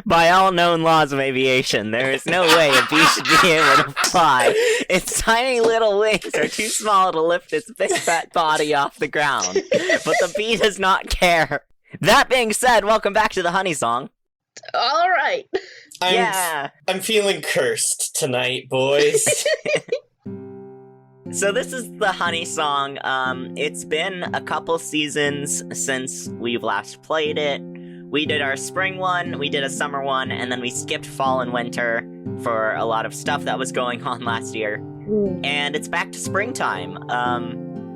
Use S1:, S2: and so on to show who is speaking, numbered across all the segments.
S1: By all known laws of aviation, there is no way a bee should be able to fly. Its tiny little wings are too small to lift its big fat body off the ground. But the bee does not care. That being said, welcome back to the Honey Song.
S2: All right.
S3: I'm feeling cursed tonight, boys.
S1: So this is the Honey Song. It's been a couple seasons since we've last played it. We did our spring one, we did a summer one, and then we skipped fall and winter for a lot of stuff that was going on last year. And it's back to springtime.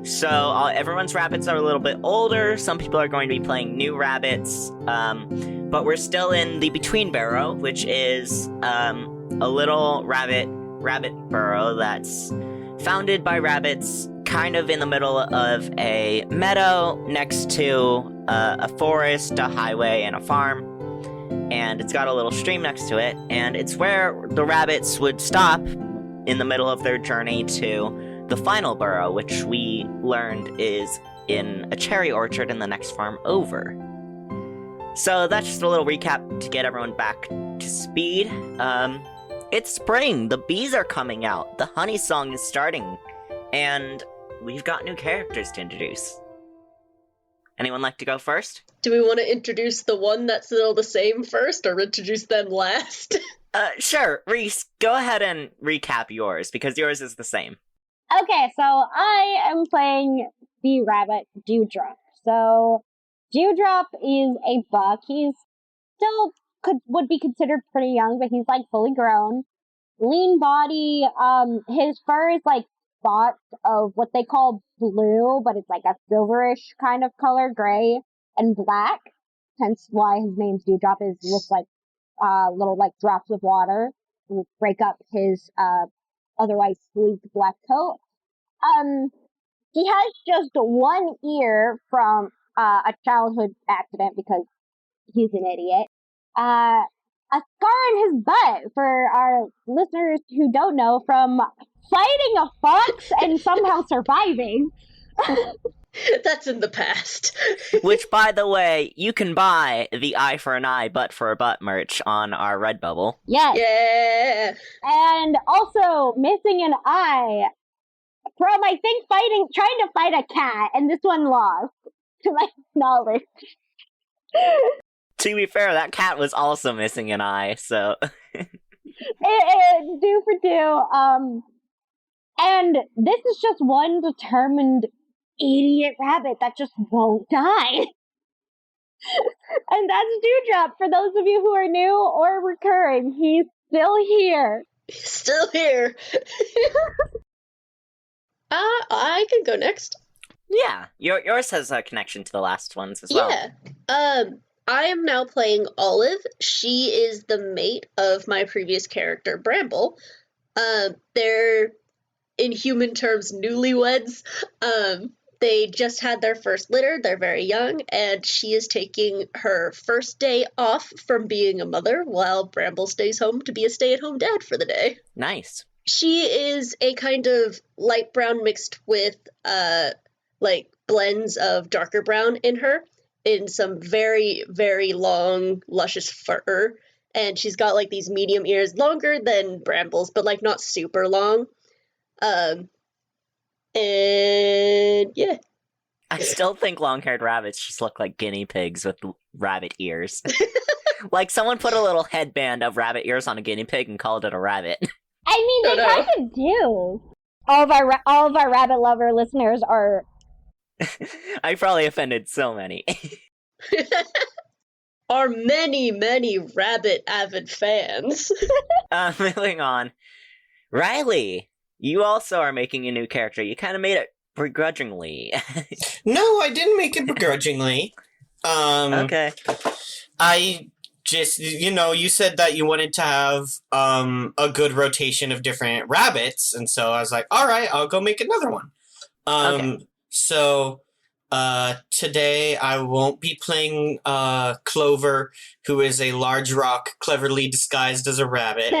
S1: So everyone's rabbits are a little bit older. Some people are going to be playing new rabbits. But we're still in the Between Burrow, which is a little rabbit burrow that's founded by rabbits kind of in the middle of a meadow next to a forest, a highway, and a farm. And it's got a little stream next to it, and it's where the rabbits would stop in the middle of their journey to the final burrow, which we learned is in a cherry orchard in the next farm over. So that's just a little recap to get everyone back to speed. It's spring, the bees are coming out, the Honey Song is starting, and we've got new characters to introduce. Anyone like to go first?
S2: Do we want to introduce the one that's still the same first, or introduce them last?
S1: Sure. Reese, go ahead and recap yours, because yours is the same.
S4: Okay, so I am playing the rabbit Dewdrop. So Dewdrop is a buck. He's still would be considered pretty young, but he's like fully grown. Lean body. His fur is like spots of what they call blue, but it's like a silverish kind of color, gray and black. Hence why his name's Dewdrop, is looks like little like drops of water will break up his otherwise sleek black coat. He has just one ear from a childhood accident because he's an idiot. A scar in his butt for our listeners who don't know, from fighting a fox and somehow surviving.
S2: That's in the past.
S1: Which, by the way, you can buy the eye for an eye, butt for a butt merch on our Redbubble.
S4: Yes.
S2: Yeah.
S4: And also missing an eye from, I think, trying to fight a cat, and this one lost, to my knowledge.
S1: To be fair, that cat was also missing an eye, so...
S4: it do for do. And this is just one determined idiot rabbit that just won't die. And that's Dewdrop. For those of you who are new or recurring, he's still here.
S2: He's still here. I can go next.
S1: Yeah, yours has a connection to the last ones as well.
S2: Yeah. I am now playing Olive. She is the mate of my previous character, Bramble. They're, in human terms, newlyweds. They just had their first litter. They're very young, and she is taking her first day off from being a mother while Bramble stays home to be a stay-at-home dad for the day.
S1: Nice.
S2: She is a kind of light brown mixed with, blends of darker brown in her, in some very, very long, luscious fur. And she's got, these medium ears, longer than Bramble's, but, not super long. And, yeah.
S1: I still think long-haired rabbits just look like guinea pigs with rabbit ears. Someone put a little headband of rabbit ears on a guinea pig and called it a rabbit.
S4: I mean, they kind of do. All of our rabbit lover listeners are...
S1: I probably offended so many.
S2: Are many, many rabbit avid fans.
S1: Moving on. Riley, you also are making a new character. You kind of made it begrudgingly.
S3: No, I didn't make it begrudgingly.
S1: Okay.
S3: I just, you said that you wanted to have a good rotation of different rabbits, and so I was like, all right, I'll go make another one.
S1: Okay.
S3: So, today I won't be playing Clover, who is a large rock cleverly disguised as a rabbit.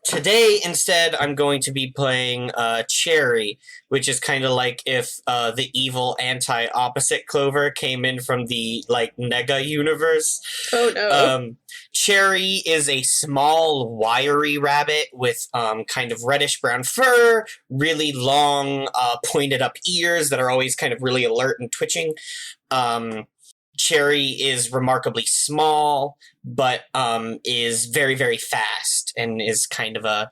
S3: Today, instead, I'm going to be playing Cherry, which is kind of like if the evil anti-opposite Clover came in from the Nega universe.
S2: Oh no.
S3: Cherry is a small, wiry rabbit with kind of reddish-brown fur, really long, pointed-up ears that are always kind of really alert and twitching. Cherry is remarkably small, but is very, very fast and is kind of a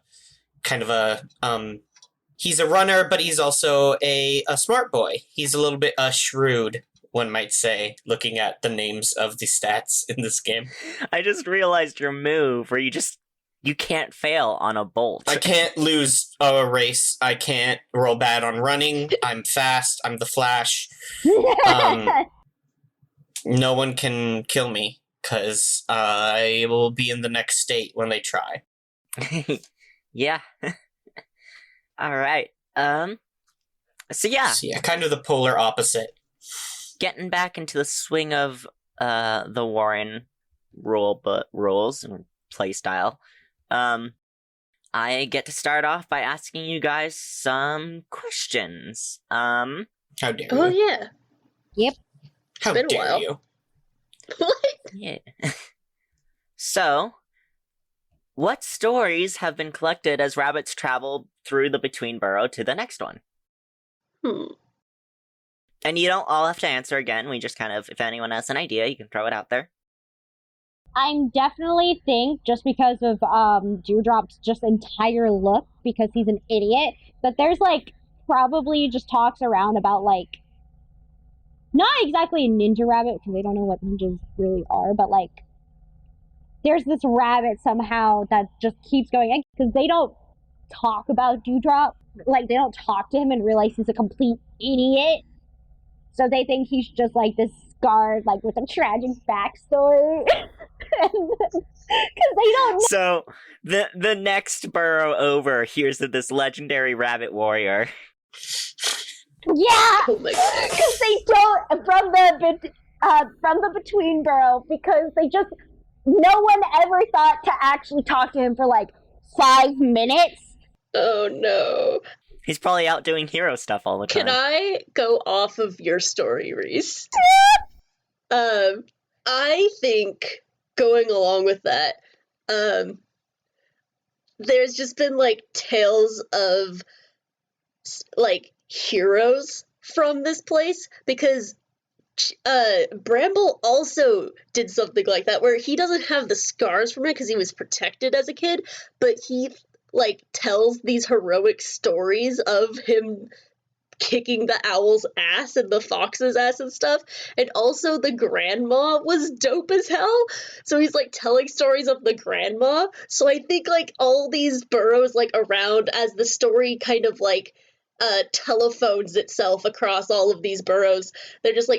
S3: he's a runner, but he's also a smart boy. He's a little bit shrewd, one might say, looking at the names of the stats in this game.
S1: I just realized your move where you can't fail on a bolt.
S3: I can't lose a race. I can't roll bad on running. I'm fast. I'm the Flash. No one can kill me, because I will be in the next state when they try.
S1: Yeah. Alright. So yeah,
S3: Kind of the polar opposite.
S1: getting back into the swing of the Warren rules and playstyle. I get to start off by asking you guys some questions.
S3: How dare
S2: Oh
S3: you?
S2: yeah.
S4: Yep.
S3: How
S2: been a
S3: dare
S2: while.
S3: you?
S2: What?
S1: Yeah. So, what stories have been collected as rabbits travel through the Between Burrow to the next one? And you don't all have to answer again. We just kind of, if anyone has an idea, you can throw it out there.
S4: I'm definitely think, just because of Dewdrop's just entire look, because he's an idiot, that there's probably just talks around about not exactly a ninja rabbit, because they don't know what ninjas really are, but there's this rabbit somehow that just keeps going, because they don't talk about Dewdrop, they don't talk to him and realize he's a complete idiot. So they think he's just this scarred, with a tragic backstory. Because they don't know.
S1: So, the next burrow over hears of this legendary rabbit warrior.
S4: Yeah!
S2: Oh my god.
S4: Because they don't, from the Between Burrow, because no one ever thought to actually talk to him for 5 minutes.
S2: Oh no.
S1: He's probably out doing hero stuff all the time.
S2: Can I go off of your story, Reese? I think going along with that, there's just been tales of heroes from this place, because Bramble also did something like that, where he doesn't have the scars from it because he was protected as a kid, but he tells these heroic stories of him kicking the owl's ass and the fox's ass and stuff. And also the grandma was dope as hell, so he's telling stories of the grandma. So I think all these burrows around, as the story kind of telephones itself across all of these burrows, they're just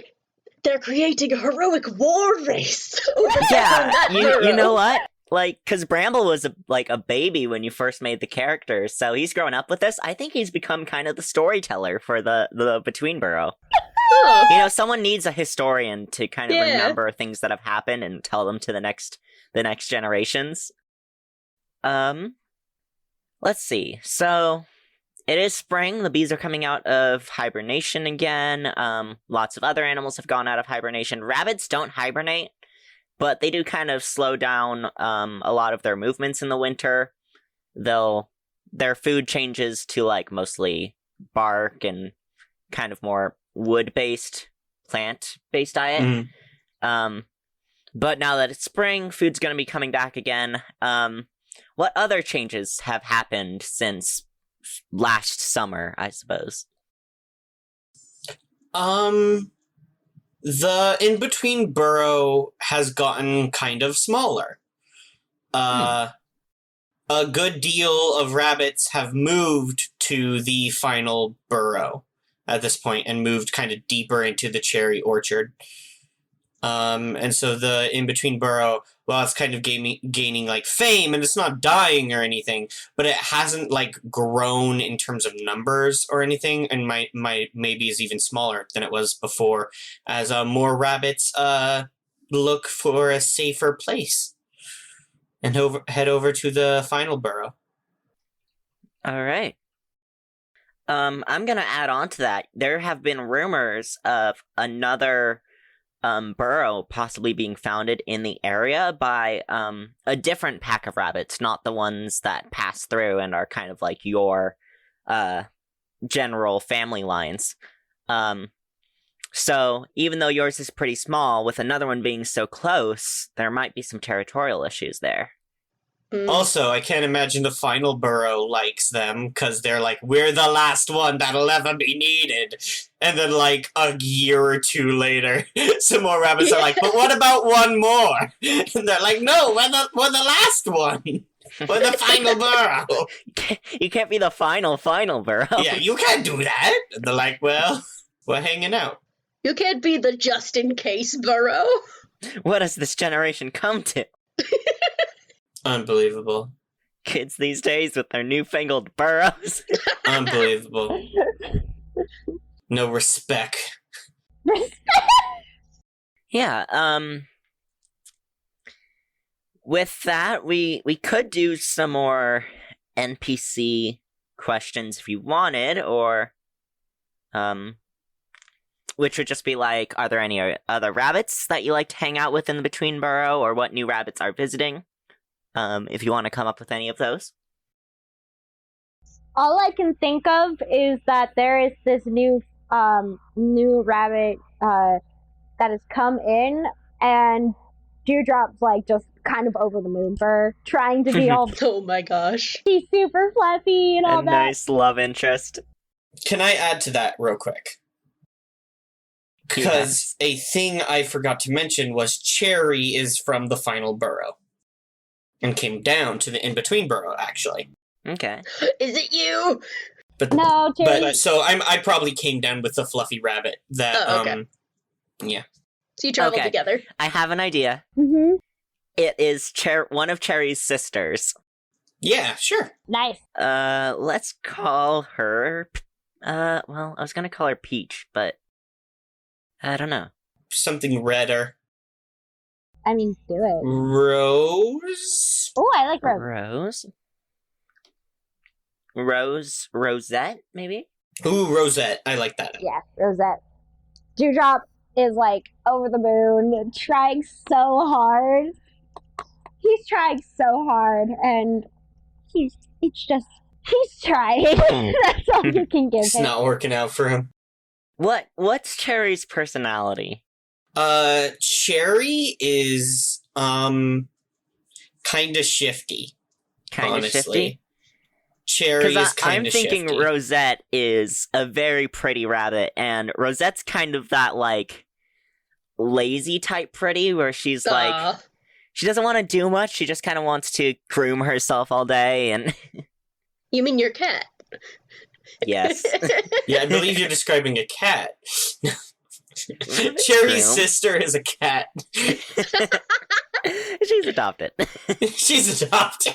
S2: they're creating a heroic war race over
S1: Yeah,
S2: that
S1: you
S2: burrow.
S1: know what? Because Bramble was a baby when you first made the characters, so he's grown up with this. I think he's become kind of the storyteller for the Between Burrow.
S2: Huh.
S1: Someone needs a historian to kind of
S2: Yeah.
S1: remember things that have happened and tell them to the next generations. Let's see. So, it is spring. The bees are coming out of hibernation again. Lots of other animals have gone out of hibernation. Rabbits don't hibernate, but they do kind of slow down a lot of their movements in the winter. Their food changes to mostly bark and kind of more wood-based, plant-based diet.
S3: Mhm.
S1: But now that it's spring, food's going to be coming back again. What other changes have happened since last summer, I suppose?
S3: The in-between burrow has gotten kind of smaller. A good deal of rabbits have moved to the final burrow at this point and moved kind of deeper into the cherry orchard. And so the in-between burrow, well, it's kind of gaining fame, and it's not dying or anything, but it hasn't grown in terms of numbers or anything, and maybe is even smaller than it was before, as more rabbits look for a safer place and head over to the final burrow.
S1: All right. I'm gonna add on to that. There have been rumors of another burrow possibly being founded in the area by a different pack of rabbits, not the ones that pass through and are kind of like your general family lines. So even though yours is pretty small, with another one being so close, there might be some territorial issues there.
S3: Also, I can't imagine the final burrow likes them, because they're like, we're the last one that'll ever be needed. And then, like, a year or two later, some more rabbits are like, but what about one more? And they're like, no, we're the last one. We're the final burrow.
S1: You can't be the final burrow.
S3: Yeah, you can't do that. And they're like, well, we're hanging out.
S2: You can't be the just in case burrow.
S1: What has this generation come to?
S3: Unbelievable.
S1: Kids these days with their newfangled burrows.
S3: Unbelievable. No respect.
S1: Yeah, with that, we could do some more NPC questions if you wanted, or which would just be like, are there any other rabbits that you like to hang out with in the Between Burrow, or what new rabbits are visiting? If you want to come up with any of those.
S4: All I can think of is that there is this new rabbit that has come in, and Dewdrop's like just kind of over the moon for her, trying to be all
S2: Oh my gosh.
S4: she's super fluffy and all
S1: A
S4: that.
S1: nice love interest.
S3: Can I add to that real quick? Because a thing I forgot to mention was Cherry is from the final burrow. And came down to the in-between burrow, actually.
S1: Okay.
S2: Is it you?
S3: But
S4: No, Cherry.
S3: but so I probably came down with the fluffy rabbit that
S2: Oh, okay.
S3: yeah.
S2: So you traveled
S1: Okay.
S2: together.
S1: I have an idea.
S4: Mm-hmm.
S1: It is one of Cherry's sisters.
S3: Yeah, sure.
S4: Nice.
S1: Let's call her. Well, I was gonna call her Peach, but I don't know.
S3: Something redder.
S4: I mean, do it.
S3: Rose?
S4: Oh, I like Rose.
S1: Rosette, maybe?
S3: Ooh, Rosette. I like that.
S4: Yeah, Rosette. Dewdrop is like over the moon, trying so hard. He's trying so hard, and he's trying. That's all you can give
S3: It's
S4: him.
S3: not working out for him.
S1: What's Cherry's personality?
S3: Cherry is, kinda shifty.
S1: Kind of
S3: honestly.
S1: shifty?
S3: Cherry is
S1: Because I'm
S3: kinda
S1: thinking
S3: shifty.
S1: Rosette is a very pretty rabbit, and Rosette's kind of that, like, lazy type pretty, where she's like,
S2: Aw.
S1: she doesn't want to do much, she just kind of wants to groom herself all day, and
S2: You mean your cat?
S1: yes.
S3: Yeah, I believe you're describing a cat.
S1: True.
S3: Cherry's sister is a cat.
S1: She's adopted.
S3: She's adopted.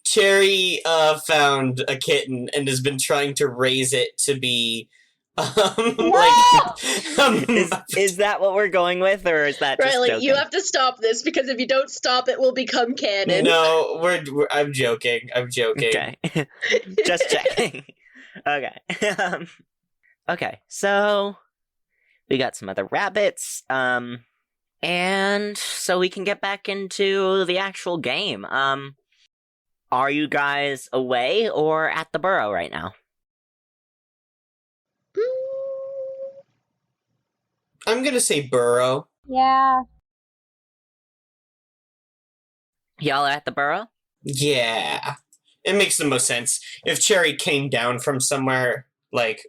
S3: Cherry found a kitten and has been trying to raise it to be
S1: Is that what we're going with, or is that just
S2: Riley,
S1: joking?
S2: you have to stop this because if you don't stop, it will become canon.
S3: No, I'm joking. I'm joking.
S1: Okay. Just checking. Okay. Okay, so we got some other rabbits, and so we can get back into the actual game. Are you guys away or at the burrow right now?
S3: I'm gonna say burrow.
S4: Yeah.
S1: Y'all are at the burrow?
S3: Yeah. It makes the most sense. If Cherry came down from somewhere, like,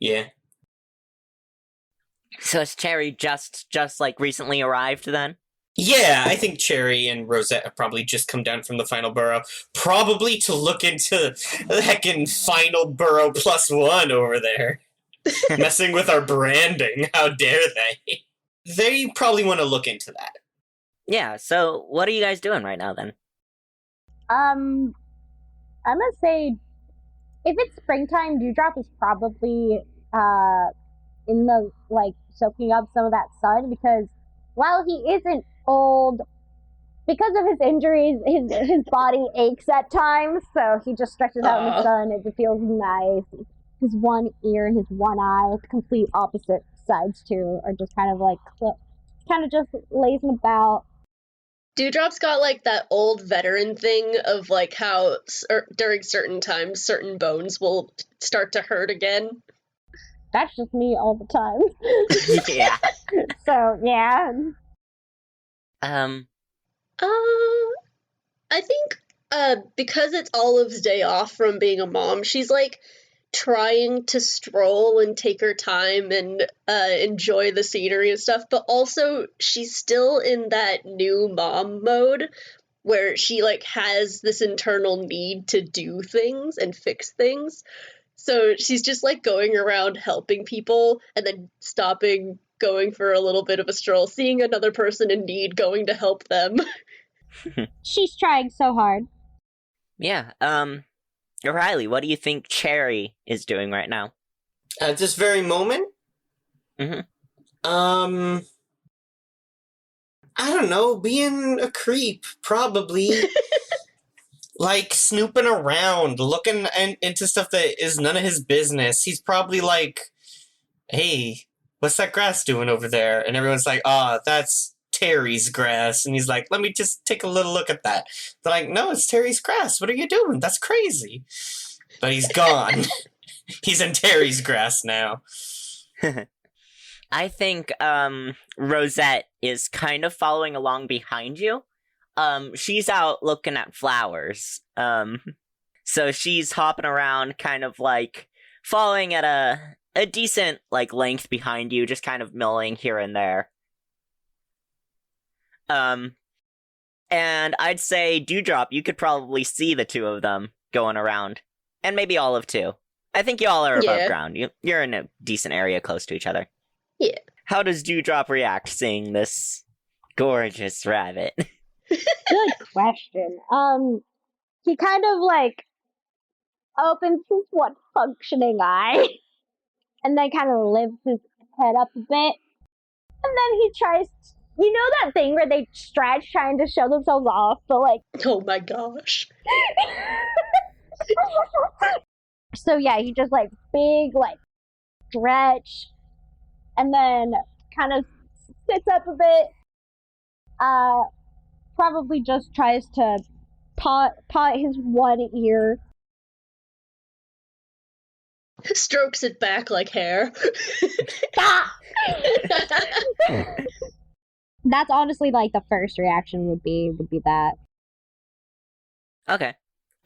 S3: yeah.
S1: So is Cherry just like recently arrived then?
S3: Yeah, I think Cherry and Rosette have probably just come down from the final burrow. Probably to look into the heckin' final burrow +1 over there. Messing with our branding. How dare they? They probably want to look into that.
S1: Yeah, so what are you guys doing right now then?
S4: I'm gonna say, if it's springtime, Dewdrop is probably in the, like, soaking up some of that sun, because while he isn't old, because of his injuries, his body aches at times, so he just stretches out in the sun. It feels nice. His one ear and his one eye, the complete opposite sides too, are just kind of like kind of just lazing about.
S2: Dewdrop's got like that old veteran thing of like how during certain times certain bones will start to hurt again.
S4: That's just me all the time.
S1: Yeah.
S4: So yeah.
S2: I think because it's Olive's day off from being a mom, she's like trying to stroll and take her time and enjoy the scenery and stuff, but also she's still in that new mom mode where she like has this internal need to do things and fix things. So she's just like going around helping people and then stopping, going for a little bit of a stroll, seeing another person in need, going to help them.
S4: She's trying so hard.
S1: Yeah, Riley, what do you think Cherry is doing right now?
S3: At this very moment?
S1: Mm-hmm.
S3: I don't know, being a creep, probably. Like, snooping around, looking into stuff that is none of his business. He's probably like, hey, what's that grass doing over there? And everyone's like, that's Terry's grass. And he's like, let me just take a little look at that. They're like, no, it's Terry's grass. What are you doing? That's crazy. But he's gone. He's in Terry's grass now.
S1: I think Rosette is kind of following along behind you. She's out looking at flowers. So she's hopping around, kind of like following at a decent like length behind you, just kind of milling here and there. And I'd say Dewdrop, you could probably see the two of them going around, and maybe Olive too. I think you all are above ground. You're in a decent area close to each other.
S2: Yeah.
S1: How does Dewdrop react seeing this gorgeous rabbit?
S4: Good question. He kind of like opens his one functioning eye and then kind of lifts his head up a bit. And then he tries, you know that thing where they stretch trying to show themselves off, but like...
S2: Oh my gosh.
S4: So yeah, he just like big like stretch and then kind of sits up a bit. Probably just tries to paw his one ear.
S2: Strokes it back like hair.
S4: That's honestly like the first reaction would be that.
S1: Okay.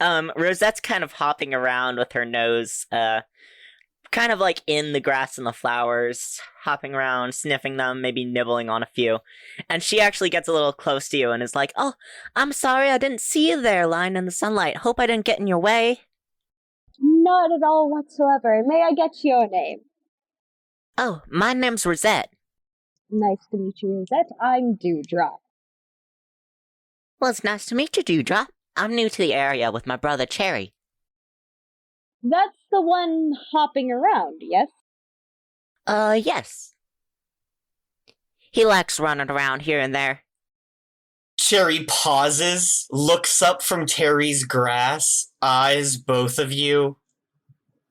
S1: Rosette's kind of hopping around with her nose, kind of like in the grass and the flowers, hopping around, sniffing them, maybe nibbling on a few. And she actually gets a little close to you and is like, oh, I'm sorry I didn't see you there lying in the sunlight. Hope I didn't get in your way.
S4: Not at all whatsoever. May I get your name?
S1: Oh, my name's Rosette.
S4: Nice to meet you, Rosette. I'm Dewdrop.
S1: Well, it's nice to meet you, Dewdrop. I'm new to the area with my brother Cherry.
S4: That's the one hopping around, yes?
S1: Yes. He likes running around here and there.
S3: Cherry pauses, looks up from Terry's grass, eyes both of you,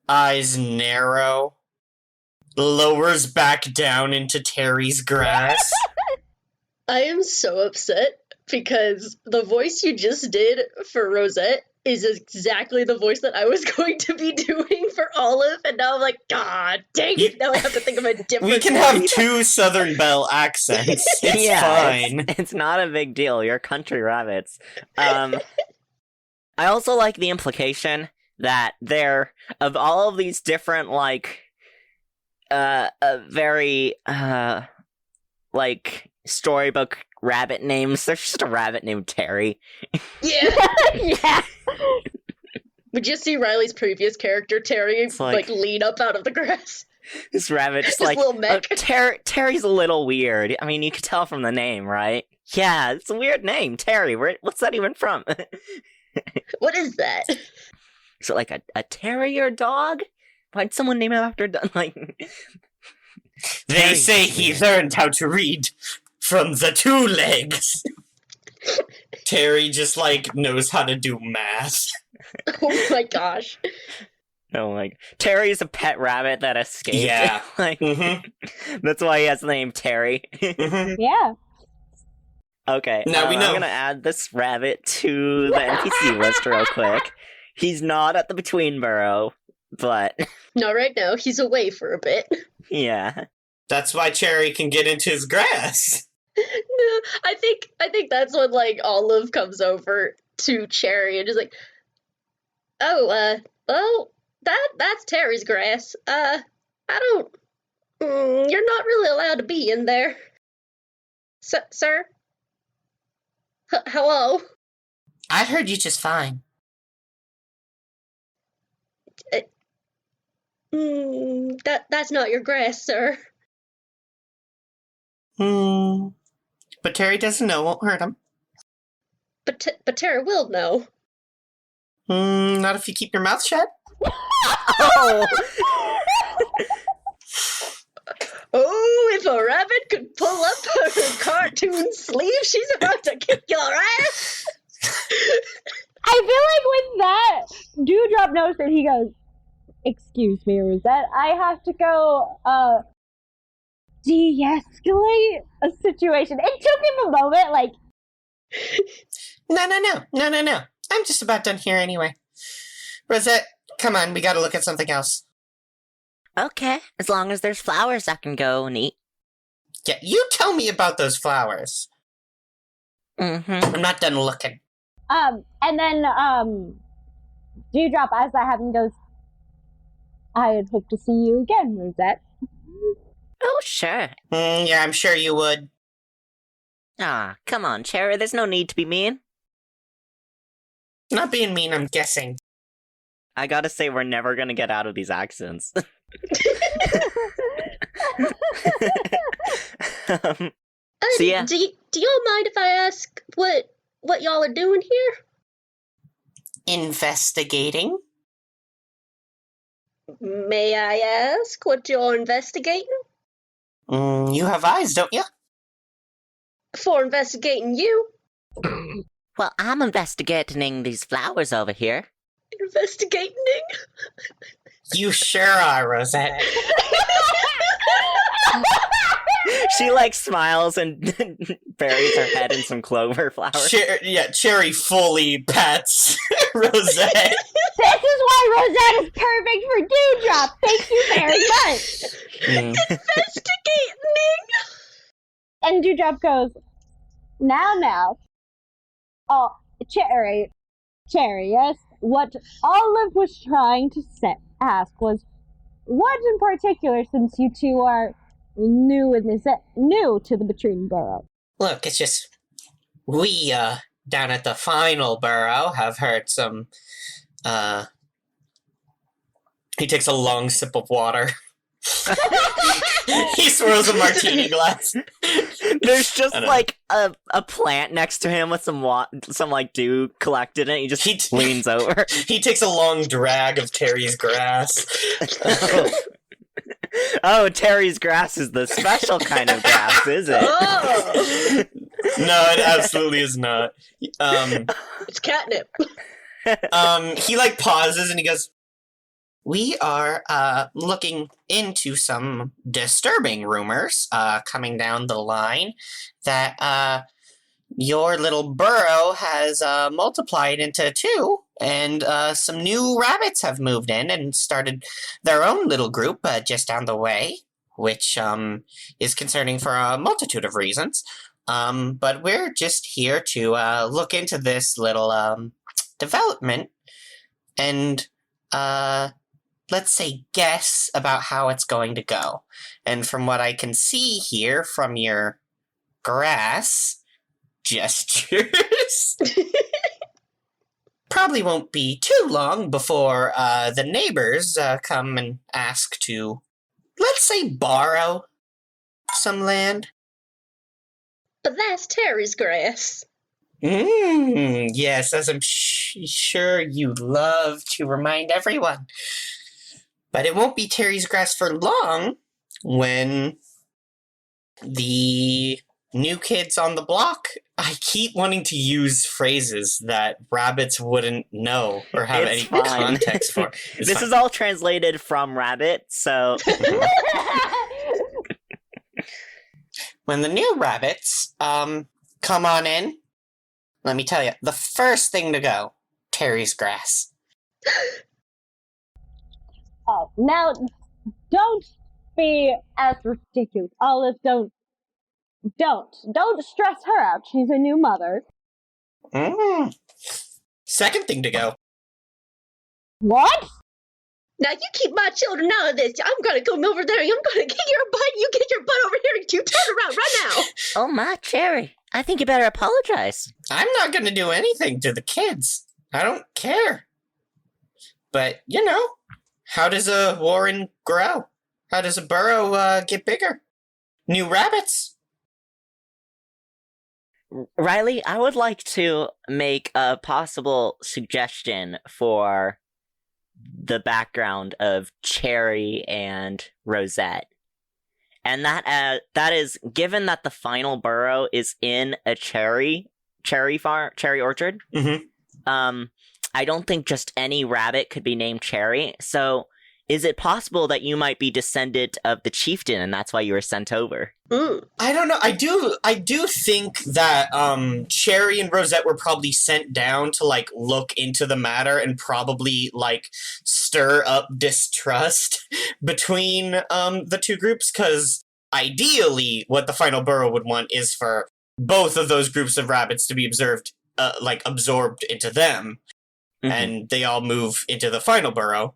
S3: eyes narrow, lowers back down into Terry's grass.
S2: I am so upset because the voice you just did for Rosette is exactly the voice that I was going to be doing for Olive, and now I'm like, God dang it, now I have to think of a different
S3: We can have two Southern Belle accents. It's fine.
S1: It's not a big deal. You're country rabbits. I also like the implication that there, of all of these different, like, very, like, storybook rabbit names, there's just a rabbit named Terry.
S2: Yeah.
S4: Yeah.
S2: Would you see Riley's previous character, Terry, like lean up out of the grass?
S1: This rabbit just
S2: His
S1: like,
S2: little mech.
S1: Terry's a little weird. I mean, you could tell from the name, right? Yeah, it's a weird name, Terry. What's that even from?
S2: What is that?
S1: Is it like a terrier dog? Why'd someone name it after a dog? Like,
S3: They say he learned how to read from the two legs. Terry just, like, knows how to do math.
S2: Oh my gosh.
S1: Oh my! Terry's a pet rabbit that escaped.
S3: Yeah.
S1: Like,
S3: Mm-hmm.
S1: that's why he has the name Terry.
S3: Mm-hmm.
S4: Yeah.
S1: Okay,
S3: Now we know.
S1: I'm gonna add this rabbit to the NPC list real quick. He's not at the Between Burrow, but
S2: Not right now. He's away for a bit.
S1: yeah.
S3: That's why Cherry can get into his grass.
S2: No, I think that's when like Olive comes over to Cherry and is like, "Oh, well, that's Terry's grass. I don't. You're not really allowed to be in there, sir. Hello.
S3: I heard you just fine.
S2: That's not your grass, sir.
S3: But Terry doesn't know, won't hurt him.
S2: But Terry will know.
S3: Not if you keep your mouth shut.
S1: Oh,
S2: Oh, if a rabbit could pull up her cartoon sleeve, she's about to kick your ass.
S4: I feel like with that, Dewdrop knows that he goes, "Excuse me, Rosette, I have to go, de-escalate a situation." It took him a moment, like,
S3: No. I'm just about done here anyway. Rosette, come on, we gotta look at something else.
S1: okay. As long as there's flowers I can go and eat.
S3: Yeah, you tell me about those flowers.
S1: Mm-hmm.
S3: I'm not done looking.
S4: and then, Dewdrop, as that happened, goes, "I had hoped to see you again, Rosette."
S1: Oh, sure.
S3: Yeah, I'm sure you would.
S1: Ah, come on, Cherry. There's no need to be mean.
S3: Not being mean, I'm guessing.
S1: I gotta say, we're never gonna get out of these accents. um, So, yeah.
S2: Do y'all mind if I ask what y'all are doing here?
S3: Investigating?
S2: May I ask what you're investigating?
S3: You have eyes, don't you?
S2: For investigating you?
S1: well, I'm investigating these flowers over here.
S2: Investigating?
S3: You sure are, Rosette.
S1: She, like, smiles and buries her head in some clover flowers.
S3: Cherry fully pats Rosette.
S4: This is why Rosette is perfect for Dewdrop. Thank you very much.
S2: Investigating?
S4: And Dewdrop goes, now. Oh, Cherry, yes. What Olive was trying to ask was, what in particular, since you two are new to the Between Burrow?
S3: Look, it's just we down at the final burrow have heard some he takes a long sip of water. He swirls a martini glass.
S1: There's just,
S3: I don't
S1: like, a plant next to him with some like, dew collected in it. He just leans over.
S3: He takes a long drag of Terry's grass.
S1: Oh, Terry's grass is the special kind of grass, is it?
S2: Oh,
S3: No, it absolutely is not.
S2: it's catnip.
S3: He like pauses and he goes, "We are looking into some disturbing rumors coming down the line that your little burrow has multiplied into two, and some new rabbits have moved in and started their own little group just down the way, which is concerning for a multitude of reasons. But we're just here to look into this little development and let's say guess about how it's going to go. And from what I can see here from your grass gestures, probably won't be too long before the neighbors come and ask to, let's say, borrow some land."
S2: But that's Terry's grass.
S3: Yes, as I'm sure you love to remind everyone. But it won't be Terry's grass for long when the New kids on the block. I keep wanting to use phrases that rabbits wouldn't know or have
S1: It's
S3: any
S1: fine.
S3: context for. It's
S1: This
S3: fine.
S1: is all translated from Rabbit, so
S3: When the new rabbits, come on in, let me tell you, the first thing to go, Terry's grass.
S4: Oh, now, don't be as ridiculous. Olive, don't stress her out. She's a new mother.
S3: Second thing to go,
S4: What?
S2: Now you keep my children out of this. I'm gonna come over there and I'm gonna kick your butt. You get your butt over here and you turn around right now.
S1: oh my Cherry, I think you better apologize.
S3: I'm not gonna do anything to the kids. I don't care. But, you know, how does a warren grow? How does a burrow get bigger? New rabbits.
S1: Riley, I would like to make a possible suggestion for the background of Cherry and Rosette. And that is, given that the final burrow is in a cherry orchard,
S3: Mm-hmm.
S1: I don't think just any rabbit could be named Cherry. So, is it possible that you might be descendant of the chieftain, and that's why you were sent over?
S3: I don't know. I do think that Cherry and Rosette were probably sent down to like look into the matter and probably like stir up distrust between the two groups, because ideally what the final burrow would want is for both of those groups of rabbits to be absorbed into them,
S1: Mhm.
S3: and they all move into the final burrow,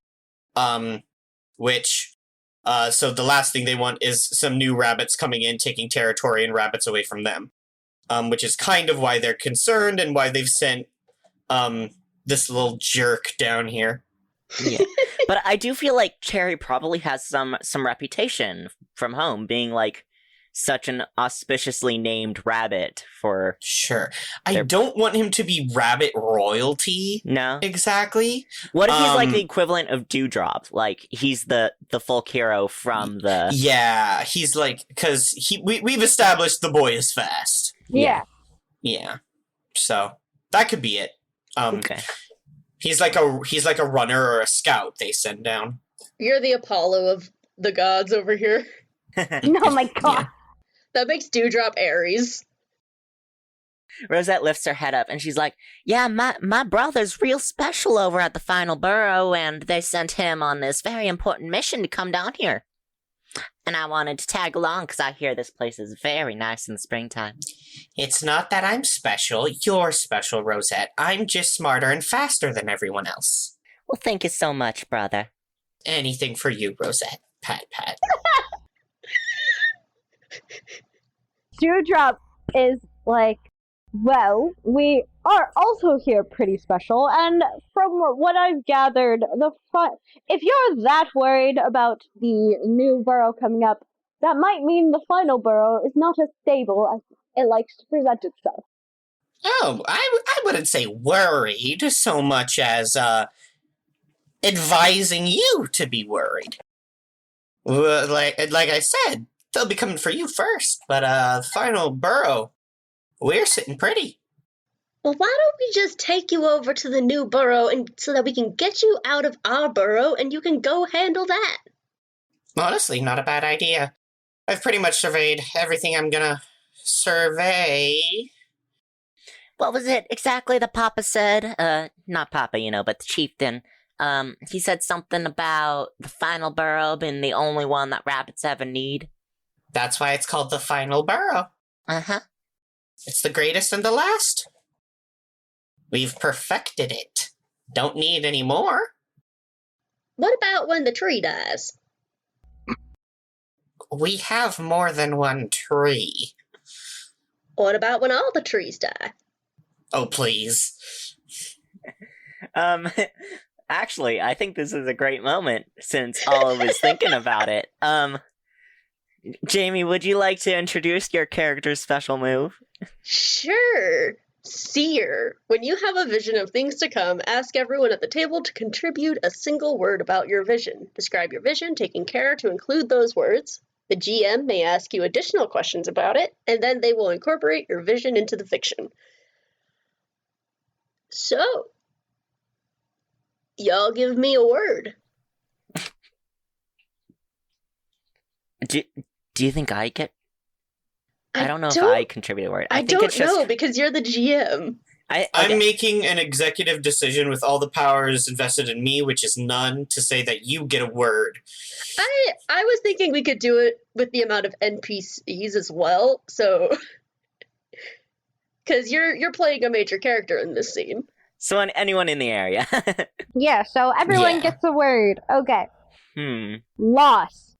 S3: so the last thing they want is some new rabbits coming in, taking territory and rabbits away from them, which is kind of why they're concerned and why they've sent this little jerk down here.
S1: Yeah. But I do feel like Cherry probably has some reputation from home, being like such an auspiciously named rabbit for...
S3: Sure. I
S1: They're-
S3: don't want him to be rabbit royalty,
S1: No?
S3: exactly.
S1: What if he's like
S3: Um,
S1: the equivalent of Dewdrop? Like, he's the folk hero from the...
S3: Yeah, he's like, because we've established the boy is fast.
S4: Yeah.
S3: Yeah. So, that could be it.
S1: Okay.
S3: He's like a runner or a scout they send down.
S2: You're the Apollo of the gods over here.
S4: Oh my god.
S2: That makes Dewdrop Aries.
S1: Rosette lifts her head up and she's like, yeah, my brother's real special over at the final burrow, and they sent him on this very important mission to come down here. And I wanted to tag along because I hear this place is very nice in the springtime.
S3: It's not that I'm special, you're special, Rosette. I'm just smarter and faster than everyone else.
S1: Well, thank you so much, brother.
S3: Anything for you, Rosette. Pat, pat.
S4: Dewdrop is like, well, we are also here pretty special, and from what I've gathered, if you're that worried about the new burrow coming up, that might mean the final burrow is not as stable as it likes to present itself.
S3: Oh, I wouldn't say worried so much as advising you to be worried. Like I said, they'll be coming for you first, but final burrow, we're sitting pretty.
S2: Well, why don't we just take you over to the new burrow and so that we can get you out of our burrow and you can go handle that?
S3: Honestly, not a bad idea. I've pretty much surveyed everything I'm gonna survey.
S1: What was it exactly that Papa said? Not Papa, but the chieftain. He said something about the final burrow being the only one that rabbits ever need.
S3: That's why it's called the final burrow.
S1: Uh-huh.
S3: It's the greatest and the last. We've perfected it. Don't need any more.
S2: What about when the tree dies?
S3: We have more than one tree.
S2: What about when all the trees die?
S3: Oh, please.
S1: Actually, I think this is a great moment since Olive was thinking about it. Jamie, would you like to introduce your character's special move?
S2: Sure. Seer. When you have a vision of things to come, ask everyone at the table to contribute a single word about your vision. Describe your vision, taking care to include those words. The GM may ask you additional questions about it, and then they will incorporate your vision into the fiction. So, y'all give me a word.
S1: Do you think I get? I don't know if I contribute a word.
S2: I
S1: think
S2: don't
S1: it's just
S2: know, because you're the GM.
S3: I'm making an executive decision with all the powers invested in me, which is none, to say that you get a word.
S2: I was thinking we could do it with the amount of NPCs as well, so... Because you're playing a major character in this scene.
S1: So anyone in the area.
S4: Yeah, so everyone gets a word. Okay. Loss.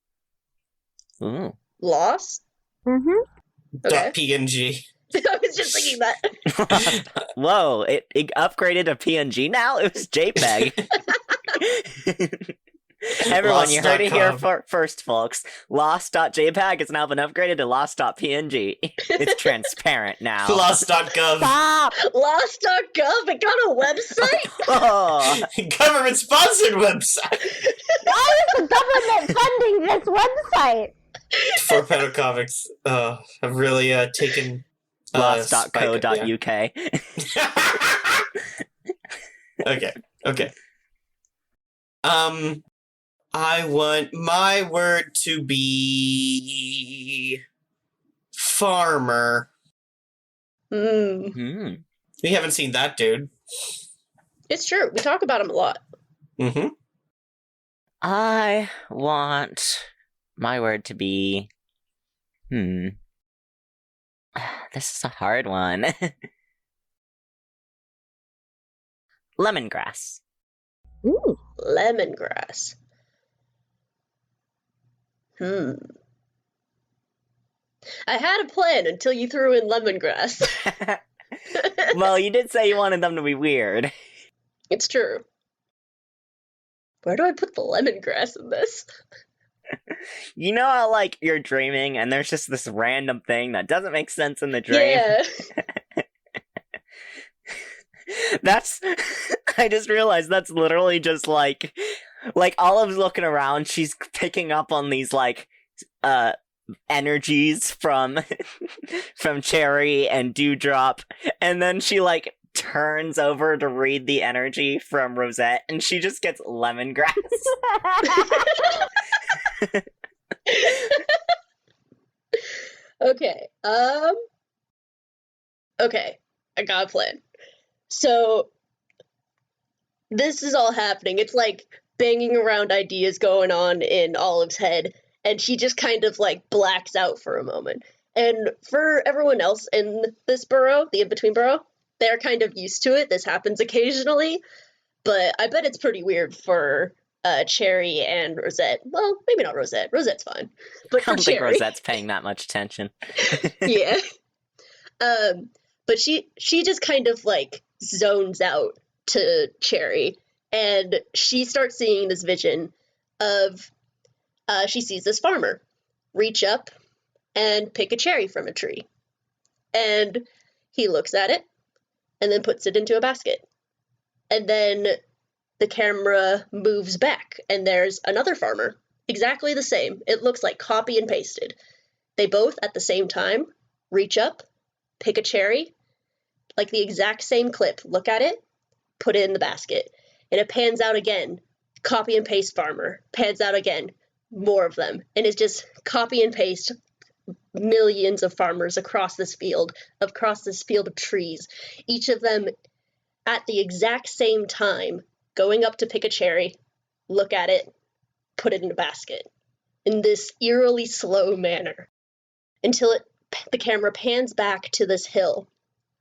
S1: Ooh.
S2: Loss?
S4: Mm-hmm.
S2: Okay.
S3: .png.
S2: I was just thinking that.
S1: Whoa, it upgraded to PNG now? It was JPEG. Everyone, you heard it here first, folks. Lost.jpg has now been upgraded to lost.png. It's transparent now.
S3: Lost.gov.
S4: Stop!
S2: Lost.gov, it got a website?
S1: Oh.
S3: Government-sponsored website!
S4: Why is the government funding this website?
S3: For Pedocomics have really taken...
S1: Lost.co.uk.
S3: Okay. I want my word to be... farmer.
S2: Hmm.
S3: We haven't seen that dude.
S2: It's true, we talk about him a lot.
S3: Mm-hmm.
S1: I want my word to be... This is a hard one. Lemongrass.
S4: Ooh.
S2: Lemongrass. I had a plan until you threw in lemongrass.
S1: Well, you did say you wanted them to be weird.
S2: It's true. Where do I put the lemongrass in this?
S1: You know how, like, you're dreaming and there's just this random thing that doesn't make sense in the dream?
S2: Yeah.
S1: That's... I just realized that's literally just, like, Olive's looking around, she's picking up on these, like, energies from Cherry and Dewdrop, and then she, like, turns over to read the energy from Rosette, and she just gets lemongrass.
S2: Okay. Okay. I got a plan. So, this is all happening. It's like banging around ideas going on in Olive's head, and she just kind of like blacks out for a moment. And for everyone else in this borough, the in-between borough, they're kind of used to it. This happens occasionally, but I bet it's pretty weird for Cherry and Rosette. Well, maybe not Rosette. Rosette's fine. But
S1: I don't
S2: for
S1: think
S2: Cherry,
S1: Rosette's paying that much attention.
S2: yeah. But she just kind of like zones out to Cherry, and she starts seeing this vision of she sees this farmer reach up and pick a cherry from a tree, and he looks at it and then puts it into a basket, and then the camera moves back and there's another farmer, exactly the same. It looks like copy and pasted. They both at the same time reach up, pick a cherry, like the exact same clip, look at it, put it in the basket, and it pans out again. Copy and paste farmer, pans out again, more of them, and it's just copy and paste millions of farmers across this field of trees, each of them at the exact same time going up to pick a cherry, look at it, put it in a basket, in this eerily slow manner, until the camera pans back to this hill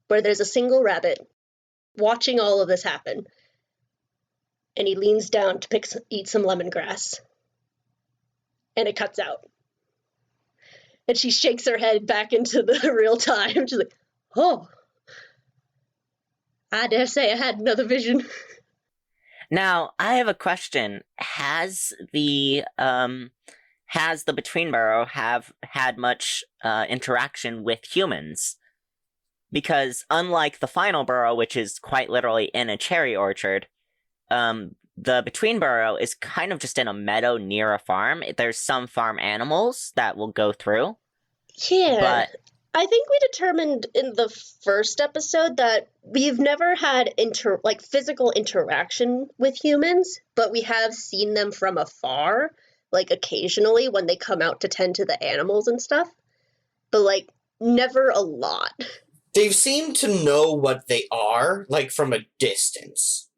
S2: where there's a single rabbit watching all of this happen, and he leans down to eat some lemongrass, and it cuts out. And she shakes her head back into the real time. She's like, oh, I dare say I had another vision.
S1: Now, I have a question. Has the Between Borough have had much interaction with humans? Because unlike the final borough, which is quite literally in a cherry orchard, the Between Burrow is kind of just in a meadow near a farm. There's some farm animals that will go through,
S2: Yeah.
S1: but
S2: I think we determined in the first episode that we've never had physical interaction with humans, but we have seen them from afar, like occasionally when they come out to tend to the animals and stuff. But like never a lot.
S3: They've seemed to know what they are, like from a distance.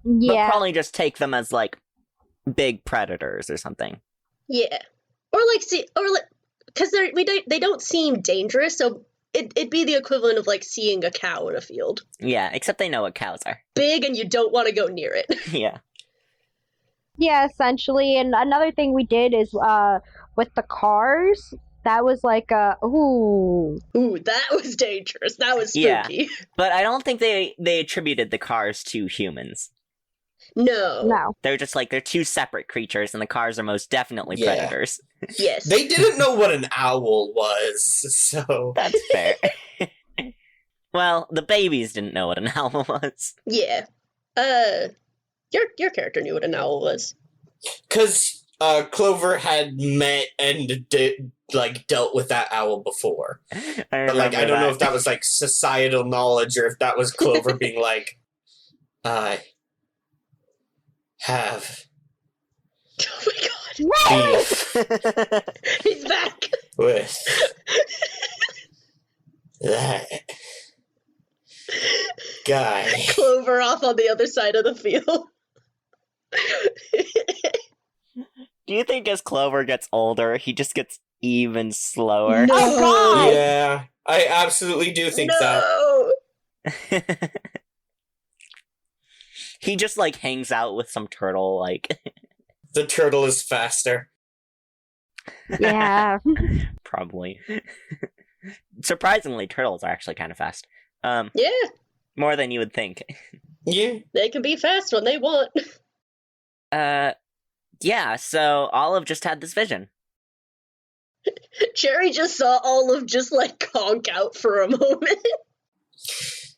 S1: but
S4: Yeah.
S1: probably just take them as like big predators or something.
S2: Yeah. Because they don't seem dangerous, so it'd be the equivalent of like seeing a cow in a field.
S1: Yeah, except they know what cows are.
S2: Big and you don't want to go near it.
S1: Yeah.
S4: Yeah, essentially. And another thing we did is with the cars, that was like ooh.
S2: Ooh, that was dangerous. That was
S1: Yeah.
S2: spooky.
S1: But I don't think they attributed the cars to humans.
S2: No.
S4: No.
S1: They're just like, they're two separate creatures, and the cars are most definitely
S3: Yeah.
S1: predators.
S2: Yes.
S3: They didn't know what an owl was, so...
S1: That's fair. Well, the babies didn't know what an owl was.
S2: Yeah. Your character knew what an owl was.
S3: Because Clover had met and dealt with that owl before. But like, I don't know if that was like societal knowledge or if that was Clover being like, I have
S2: Oh my god.
S3: beef
S2: He's back.
S3: with that guy.
S2: Clover off on the other side of the field.
S1: Do you think as Clover gets older, he just gets even slower?
S2: No.
S4: Oh, God.
S3: Yeah, I absolutely do think that.
S2: No.
S1: He just like hangs out with some turtle, like
S3: The turtle is faster.
S4: Yeah.
S1: probably. Surprisingly, turtles are actually kind of fast.
S2: Yeah,
S1: More than you would think.
S3: Yeah.
S2: they can be fast when they want.
S1: Yeah, so Olive just had this vision.
S2: Cherry just saw Olive just like conk out for a moment.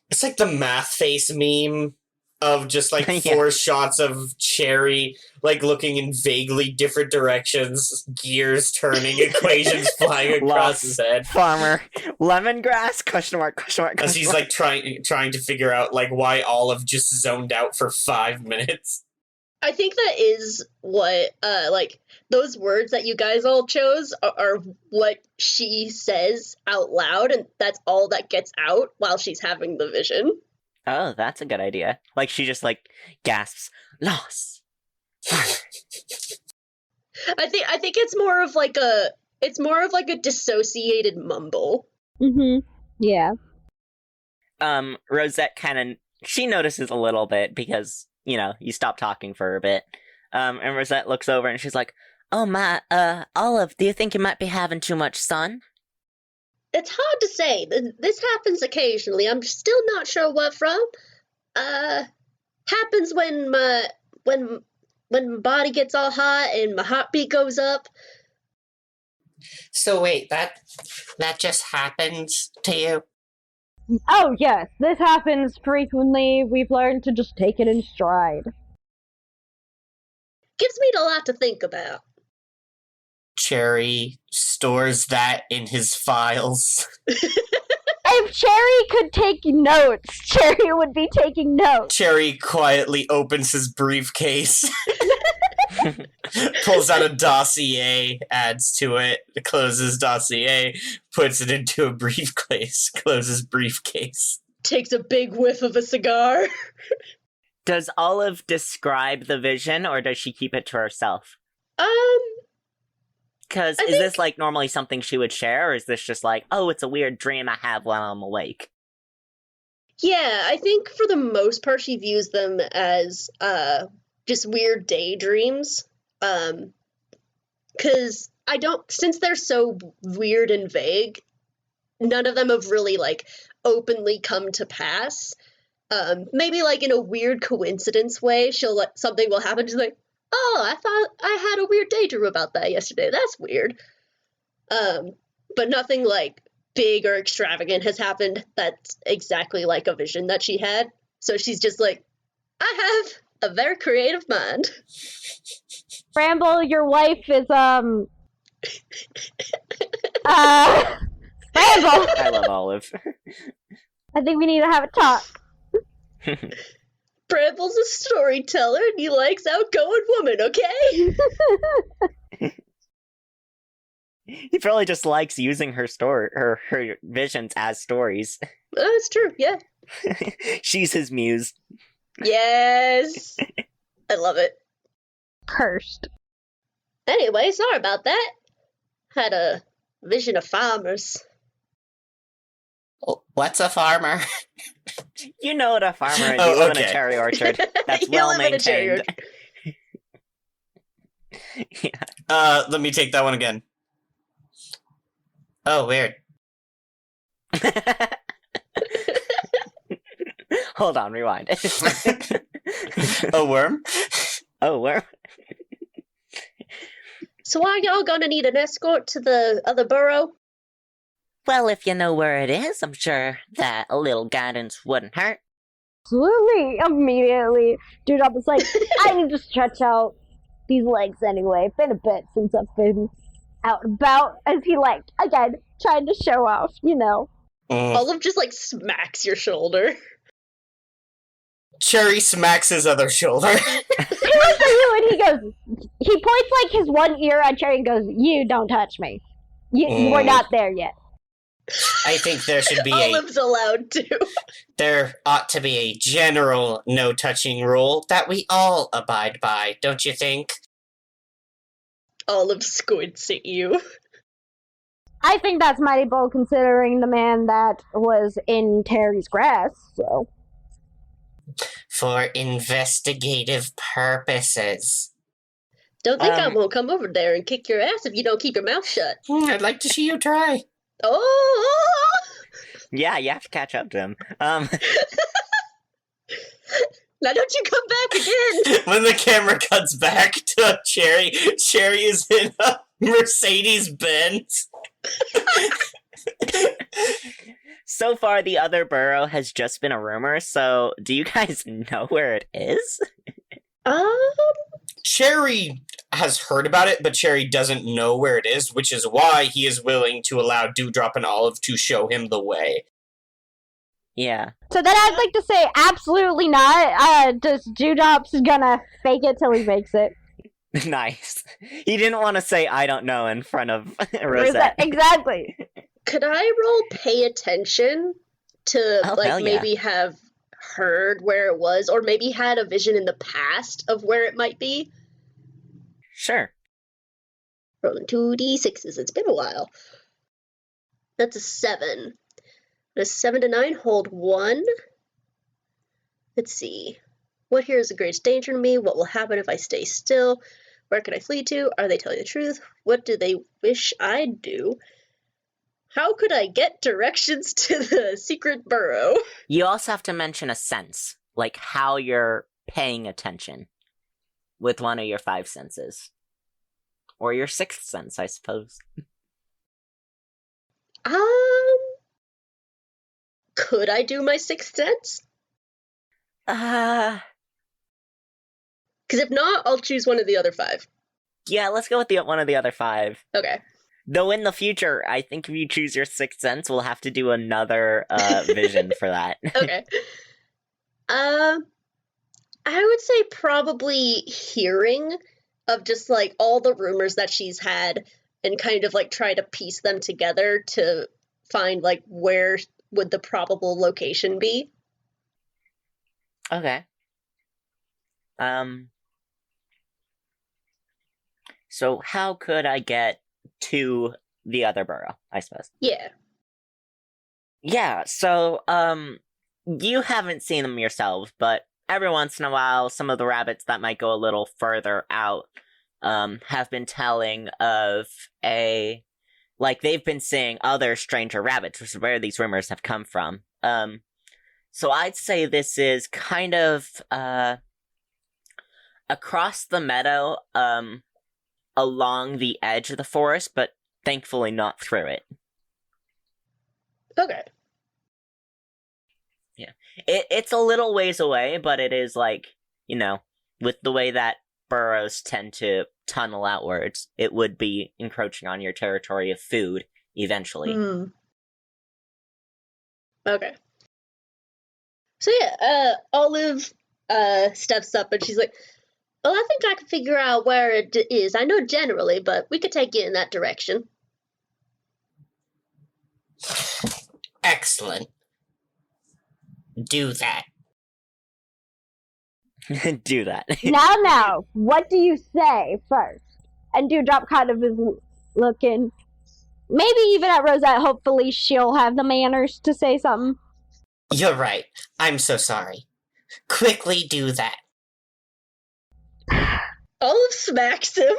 S3: It's like the math face meme of just like
S1: Yeah.
S3: 4 shots of Cherry like looking in vaguely different directions, gears turning, equations flying across
S1: Lost.
S3: his head.
S1: Farmer, lemongrass? Question mark, question mark,
S3: As
S1: question
S3: he's
S1: mark.
S3: like trying to figure out like why Olive just zoned out for 5 minutes.
S2: I think that is what, like, those words that you guys all chose are what she says out loud, and that's all that gets out while she's having the vision.
S1: Oh, that's a good idea. Like, she just, like, gasps, loss.
S2: I think it's more of like a dissociated mumble.
S4: Mhm. Yeah.
S1: Rosette kind of, she notices a little bit because, you know, you stop talking for a bit. And Rosette looks over and she's like, oh my, Olive, do you think you might be having too much sun?
S2: It's hard to say. This happens occasionally. I'm still not sure what from. Happens when my body gets all hot and my heartbeat goes up.
S3: So wait, that just happens to you?
S4: Oh, yes. This happens frequently. We've learned to just take it in stride.
S2: Gives me a lot to think about.
S3: Cherry stores that in his files.
S4: If Cherry could take notes, Cherry would be taking notes.
S3: Cherry quietly opens his briefcase, pulls out a dossier, adds to it, closes dossier, puts it into a briefcase, closes briefcase.
S2: Takes a big whiff of a cigar.
S1: Does Olive describe the vision or does she keep it to herself? Because
S2: I
S1: is
S2: think-
S1: this like normally something she would share, or is this just like, oh, it's a weird dream I have while I'm awake?
S2: Yeah, I think for the most part she views them as just weird daydreams. Cause since they're so weird and vague, none of them have really like openly come to pass. Maybe like in a weird coincidence way, something will happen. She's like, oh, I thought I had a weird daydream about that yesterday. That's weird. But nothing like big or extravagant has happened that's exactly like a vision that she had. So she's just like, I have a very creative mind.
S4: Bramble, your wife is Bramble.
S1: I love Olive.
S4: I think we need to have a talk.
S2: Bramble's a storyteller and he likes outgoing women, okay?
S1: He probably just likes using her visions as stories.
S2: That's true, yeah.
S1: She's his muse.
S2: Yes. I love it.
S4: Cursed.
S2: Anyway, sorry about that. Had a vision of farmers.
S3: What's a farmer?
S1: You know what a farmer is.
S3: Oh,
S1: You live in a
S3: okay.
S1: cherry orchard that's
S2: You
S1: well
S2: live in a cherry
S1: maintained.
S3: Let me take that one again. Oh, weird.
S1: Hold on, rewind.
S3: A worm?
S1: Oh, where?
S2: So are y'all gonna need an escort to the other burrow?
S1: Well, if you know where it is, I'm sure that a little guidance wouldn't hurt.
S4: Absolutely. Immediately. Dude, I was like, I need to stretch out these legs anyway. Been a bit since I've been out and about. As he, like, again, trying to show off, you know.
S2: Olive just like smacks your shoulder.
S3: Cherry smacks his other shoulder.
S4: He looks at you and he points like his one ear at Cherry and goes, "You don't touch me. We're not there yet."
S3: I think there should be
S2: Olive's allowed to.
S3: there ought to be a general no touching rule that we all abide by, don't you think?
S2: Olive squints at you.
S4: I think that's mighty bold considering the man that was in Terry's grass, so.
S3: For investigative purposes.
S2: Don't think I won't come over there and kick your ass if you don't keep your mouth shut.
S3: I'd like to see you try.
S2: Oh!
S1: Yeah, you have to catch up to him.
S2: Now don't you come back again!
S3: When the camera cuts back to Cherry, Cherry is in a Mercedes Benz.
S1: So far, the other burrow has just been a rumor, so do you guys know where it is?
S3: Cherry has heard about it, but Cherry doesn't know where it is, which is why he is willing to allow Dewdrop and Olive to show him the way.
S1: Yeah.
S4: So then I'd like to say absolutely not. Just Dewdrop's gonna fake it till he makes it.
S1: Nice. He didn't want to say I don't know in front of Rosette.
S4: Exactly.
S2: Could I roll pay attention to,
S1: Oh,
S2: like,
S1: hell yeah.
S2: maybe have heard where it was, or maybe had a vision in the past of where it might be?
S1: Sure.
S2: Rolling 2d6s. It's been a while. That's a 7. A 7 to 9, hold 1. Let's see. What here is the greatest danger to me? What will happen if I stay still? Where can I flee to? Are they telling the truth? What do they wish I'd do? How could I get directions to the secret burrow?
S1: You also have to mention a sense, like how you're paying attention with one of your 5 senses. Or your 6th sense, I suppose.
S2: Could I do my 6th sense? Because if not, I'll choose one of the other 5.
S1: Yeah, let's go with one of the other 5.
S2: Okay.
S1: Though in the future, I think if you choose your 6th sense, we'll have to do another vision for that.
S2: Okay. I would say probably hearing of just, like, all the rumors that she's had and kind of, like, try to piece them together to find, like, where would the probable location be.
S1: Okay. So how could I get to the other burrow, I suppose?
S2: Yeah.
S1: Yeah, so, you haven't seen them yourselves, but every once in a while, some of the rabbits that might go a little further out, have been telling of they've been seeing other stranger rabbits, which is where these rumors have come from. So I'd say this is kind of, across the meadow, along the edge of the forest, but thankfully not through it.
S2: Okay.
S1: It's a little ways away, but it is like, with the way that burrows tend to tunnel outwards, it would be encroaching on your territory of food eventually.
S2: Okay. So Olive steps up and she's like, well, I think I can figure out where it is. I know generally, but we could take it in that direction.
S3: Excellent. Do that.
S1: Do that.
S4: Now, what do you say first? And Dewdrop kind of is looking, maybe even at Rosette, hopefully she'll have the manners to say something.
S3: You're right. I'm so sorry. Quickly do that.
S2: Olive smacks him.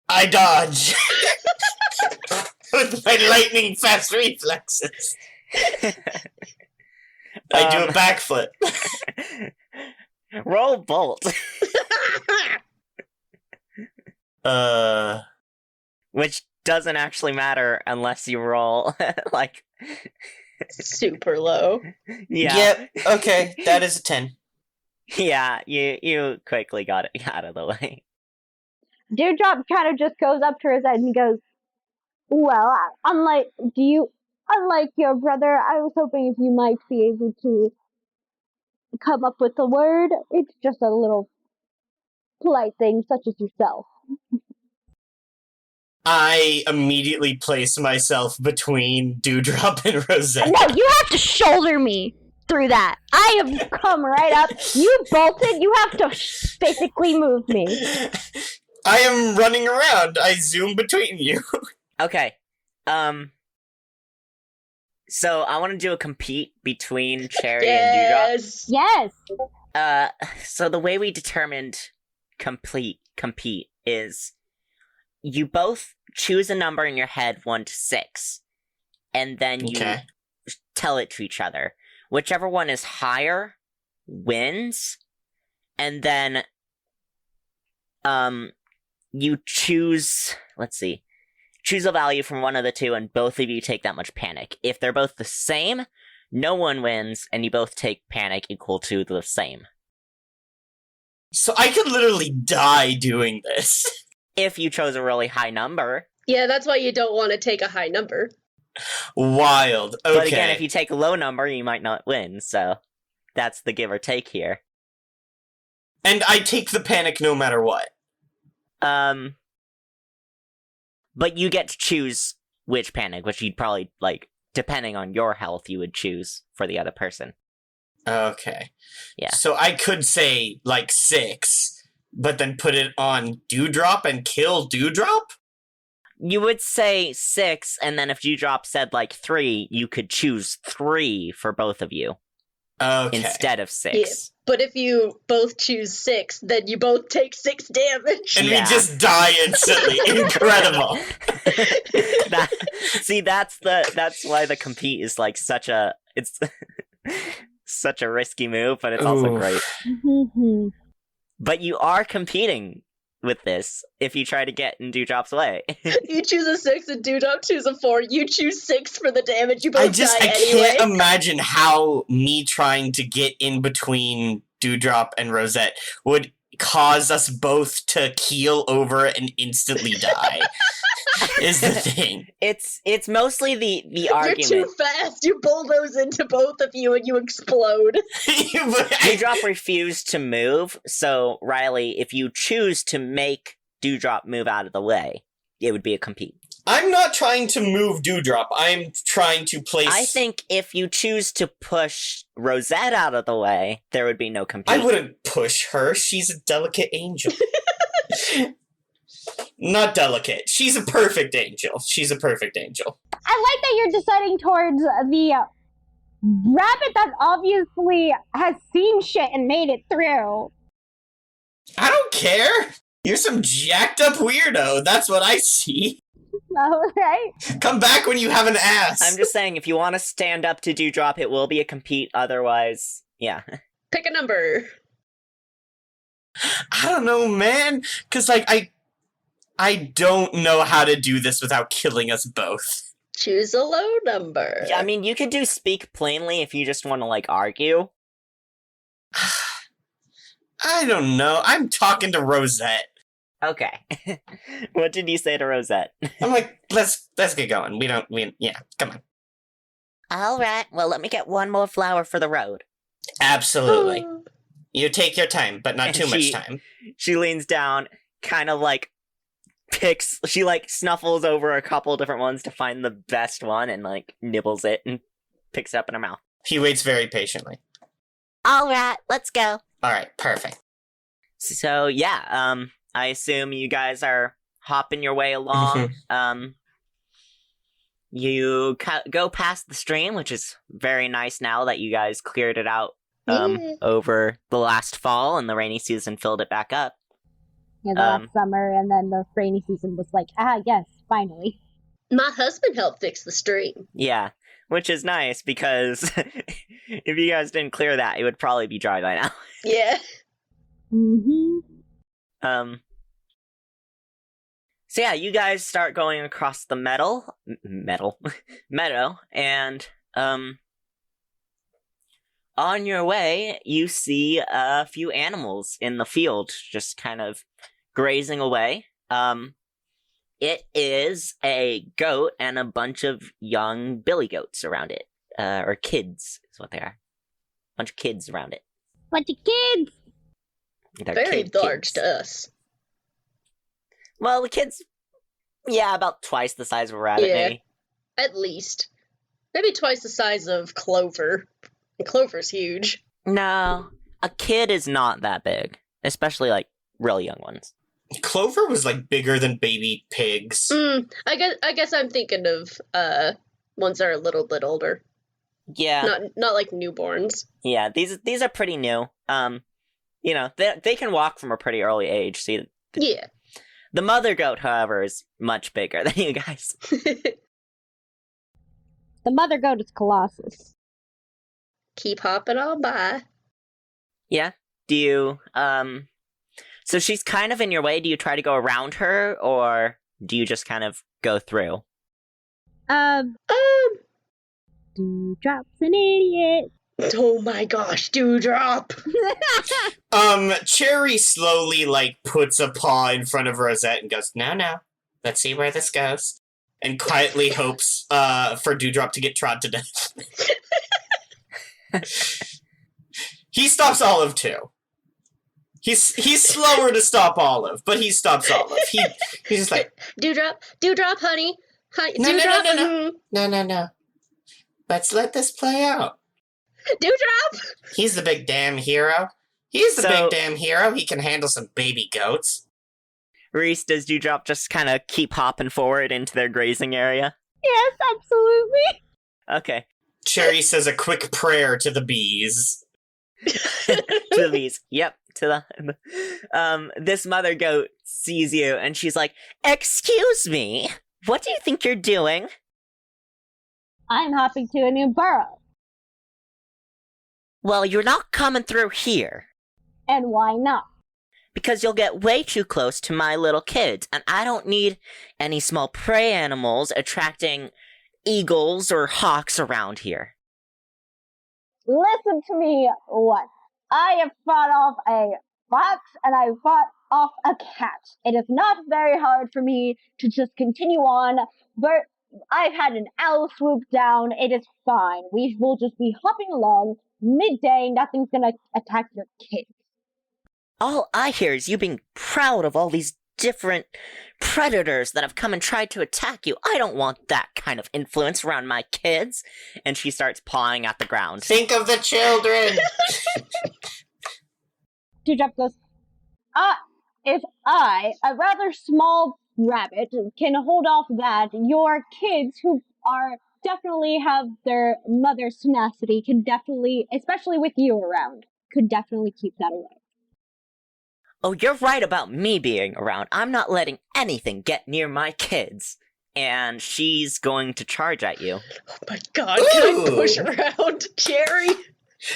S3: I dodge. With my lightning fast reflexes. I do a backflip.
S1: Roll bolt. Which doesn't actually matter unless you roll, like...
S2: super low.
S1: Yeah.
S3: Yep, okay, that is a 10.
S1: Yeah, you quickly got it out of the way.
S4: Dewdrop kind of just goes up to her side and goes, well, unlike your brother, I was hoping if you might be able to come up with a word. It's just a little polite thing, such as yourself.
S3: I immediately place myself between Dewdrop and Rosette.
S4: No, you have to shoulder me through that. I have come right up. You bolted. You have to physically move me.
S3: I am running around. I zoom between you.
S1: Okay. So I want to do a compete between Cherry and Dewdrop.
S4: Yes.
S1: So the way we determined compete is you both choose a number in your head 1 to 6, and then you tell it to each other. Whichever one is higher wins, and then you choose a value from one of the two, and both of you take that much panic. If they're both the same, no one wins, and you both take panic equal to the same.
S3: So I could literally die doing this.
S1: If you chose a really high number.
S2: Yeah, that's why you don't want to take a high number.
S3: Wild. Okay.
S1: But again, if you take a low number, you might not win, so that's the give or take here.
S3: And I take the panic no matter what.
S1: But you get to choose which panic, which you'd probably, depending on your health, you would choose for the other person.
S3: Okay.
S1: Yeah.
S3: So I could say, 6, but then put it on Dewdrop and kill Dewdrop?
S1: You would say 6, and then if Dewdrop said, 3, you could choose 3 for both of you.
S3: Okay.
S1: Instead of 6.
S2: Yeah. But if you both choose 6, then you both take 6 damage.
S3: And we just die instantly. Incredible.
S1: That's why the compete is such a such a risky move, but it's also great. But you are competing with this if you try to get in Dewdrop's way.
S2: You choose a 6 and Dewdrop choose a 4. You choose 6 for the damage. You both die
S3: I can't imagine how me trying to get in between Dewdrop and Rosette would cause us both to keel over and instantly die. Is the thing.
S1: It's mostly the argument.
S2: You're too fast. You bulldoze into both of you and you explode.
S1: Dewdrop refused to move, so Riley, if you choose to make Dewdrop move out of the way, it would be a compete.
S3: I'm not trying to move Dewdrop. I'm trying to place...
S1: I think if you choose to push Rosette out of the way, there would be no compete.
S3: I wouldn't push her. She's a delicate angel. Not delicate. She's a perfect angel. She's a perfect angel.
S4: I like that you're deciding towards the rabbit that obviously has seen shit and made it through.
S3: I don't care. You're some jacked up weirdo. That's what I see.
S4: Alright.
S3: Come back when you have an ass.
S1: I'm just saying, if you want to stand up to Dewdrop, it will be a compete. Otherwise, yeah.
S2: Pick a number.
S3: I don't know, man. Because, I don't know how to do this without killing us both.
S2: Choose a low number.
S1: Yeah, I mean, you could do speak plainly if you just want to, like, argue.
S3: I don't know. I'm talking to Rosette.
S1: Okay. What did you say to Rosette?
S3: I'm like, let's get going. Yeah, come on.
S1: All right, well, let me get one more flower for the road.
S3: Absolutely. You take your time, but not
S1: And
S3: too much
S1: she-
S3: time.
S1: She leans down, kind of like she like snuffles over a couple different ones to find the best one and like nibbles it and picks it up in her mouth.
S3: He waits very patiently.
S1: All right, let's go.
S3: All right, perfect.
S1: So yeah, I assume you guys are hopping your way along. You go past the stream, which is very nice now that you guys cleared it out
S2: Yeah.
S1: over the last fall and the rainy season filled it back up.
S4: Yeah, the last summer, and then the rainy season was like, yes, finally.
S2: My husband helped fix the stream.
S1: Yeah, which is nice because if you guys didn't clear that, it would probably be dry by now.
S2: Yeah.
S4: Mm-hmm.
S1: So yeah, you guys start going across the meadow, and on your way, you see a few animals in the field, just kind of grazing away. It is a goat and a bunch of young billy goats around it, or kids is what they are. Bunch of kids around it.
S4: Bunch of kids!
S1: They're
S2: Very large
S1: kids.
S2: to us.
S1: Well, the kids, yeah, about twice the size of a rabbit,
S2: Yeah.
S1: maybe.
S2: At least. Maybe twice the size of Clover. And Clover's huge.
S1: No, a kid is not that big, especially like really young ones.
S3: Clover was like bigger than baby pigs.
S2: I guess I'm thinking of ones that are a little bit older.
S1: Yeah,
S2: Not like newborns.
S1: yeah. These are pretty new. You know, they can walk from a pretty early age. See,
S2: Yeah.
S1: the mother goat, however, is much bigger than you guys.
S4: The mother goat is Colossus.
S2: Keep hopping on by.
S1: Yeah. Do you So she's kind of in your way. Do you try to go around her, or do you just kind of go through?
S4: Dewdrop's an idiot.
S2: Oh my gosh, Dewdrop!
S3: Cherry slowly like puts a paw in front of Rosette and goes, no, let's see where this goes. And quietly hopes for Dewdrop to get trod to death. He stops Olive too. He's slower to stop Olive, but he stops Olive. He's just like,
S2: Dewdrop, honey.
S3: No,
S2: Dewdrop,
S3: no. Let's let this play out.
S2: Dewdrop!
S3: He's the big damn hero. He's the
S1: So-
S3: big damn hero. He can handle some baby goats.
S1: Reese, does Dewdrop just kind of keep hopping forward into their grazing area?
S4: Yes, absolutely.
S1: Okay.
S3: Cherry says a quick prayer to the bees.
S1: To the bees. Yep. To the this mother goat sees you and she's like, "Excuse me, what do you think you're doing?"
S4: I'm hopping to a new burrow.
S1: Well, you're not coming through here
S4: And why not?
S1: because you'll get way too close to my little kids, and I don't need any small prey animals attracting eagles or hawks around here.
S4: Listen to me once. I have fought off a fox and I fought off a cat. It is not very hard for me to just continue on, but I've had an owl swoop down. It is fine. We will just be hopping along midday. Nothing's gonna attack your kids.
S1: All I hear is you being proud of all these different predators that have come and tried to attack you. I don't want that kind of influence around my kids. And she starts pawing at the ground.
S3: Think of the children.
S4: Dewdrop goes, if I, a rather small rabbit, can hold off that, your kids who are definitely have their mother's tenacity can definitely, especially with you around, could definitely keep that away.
S1: Oh, you're right about me being around. I'm not letting anything get near my kids. And she's going to charge at you.
S2: Oh my god, can I
S3: Ooh.
S2: push around Cherry?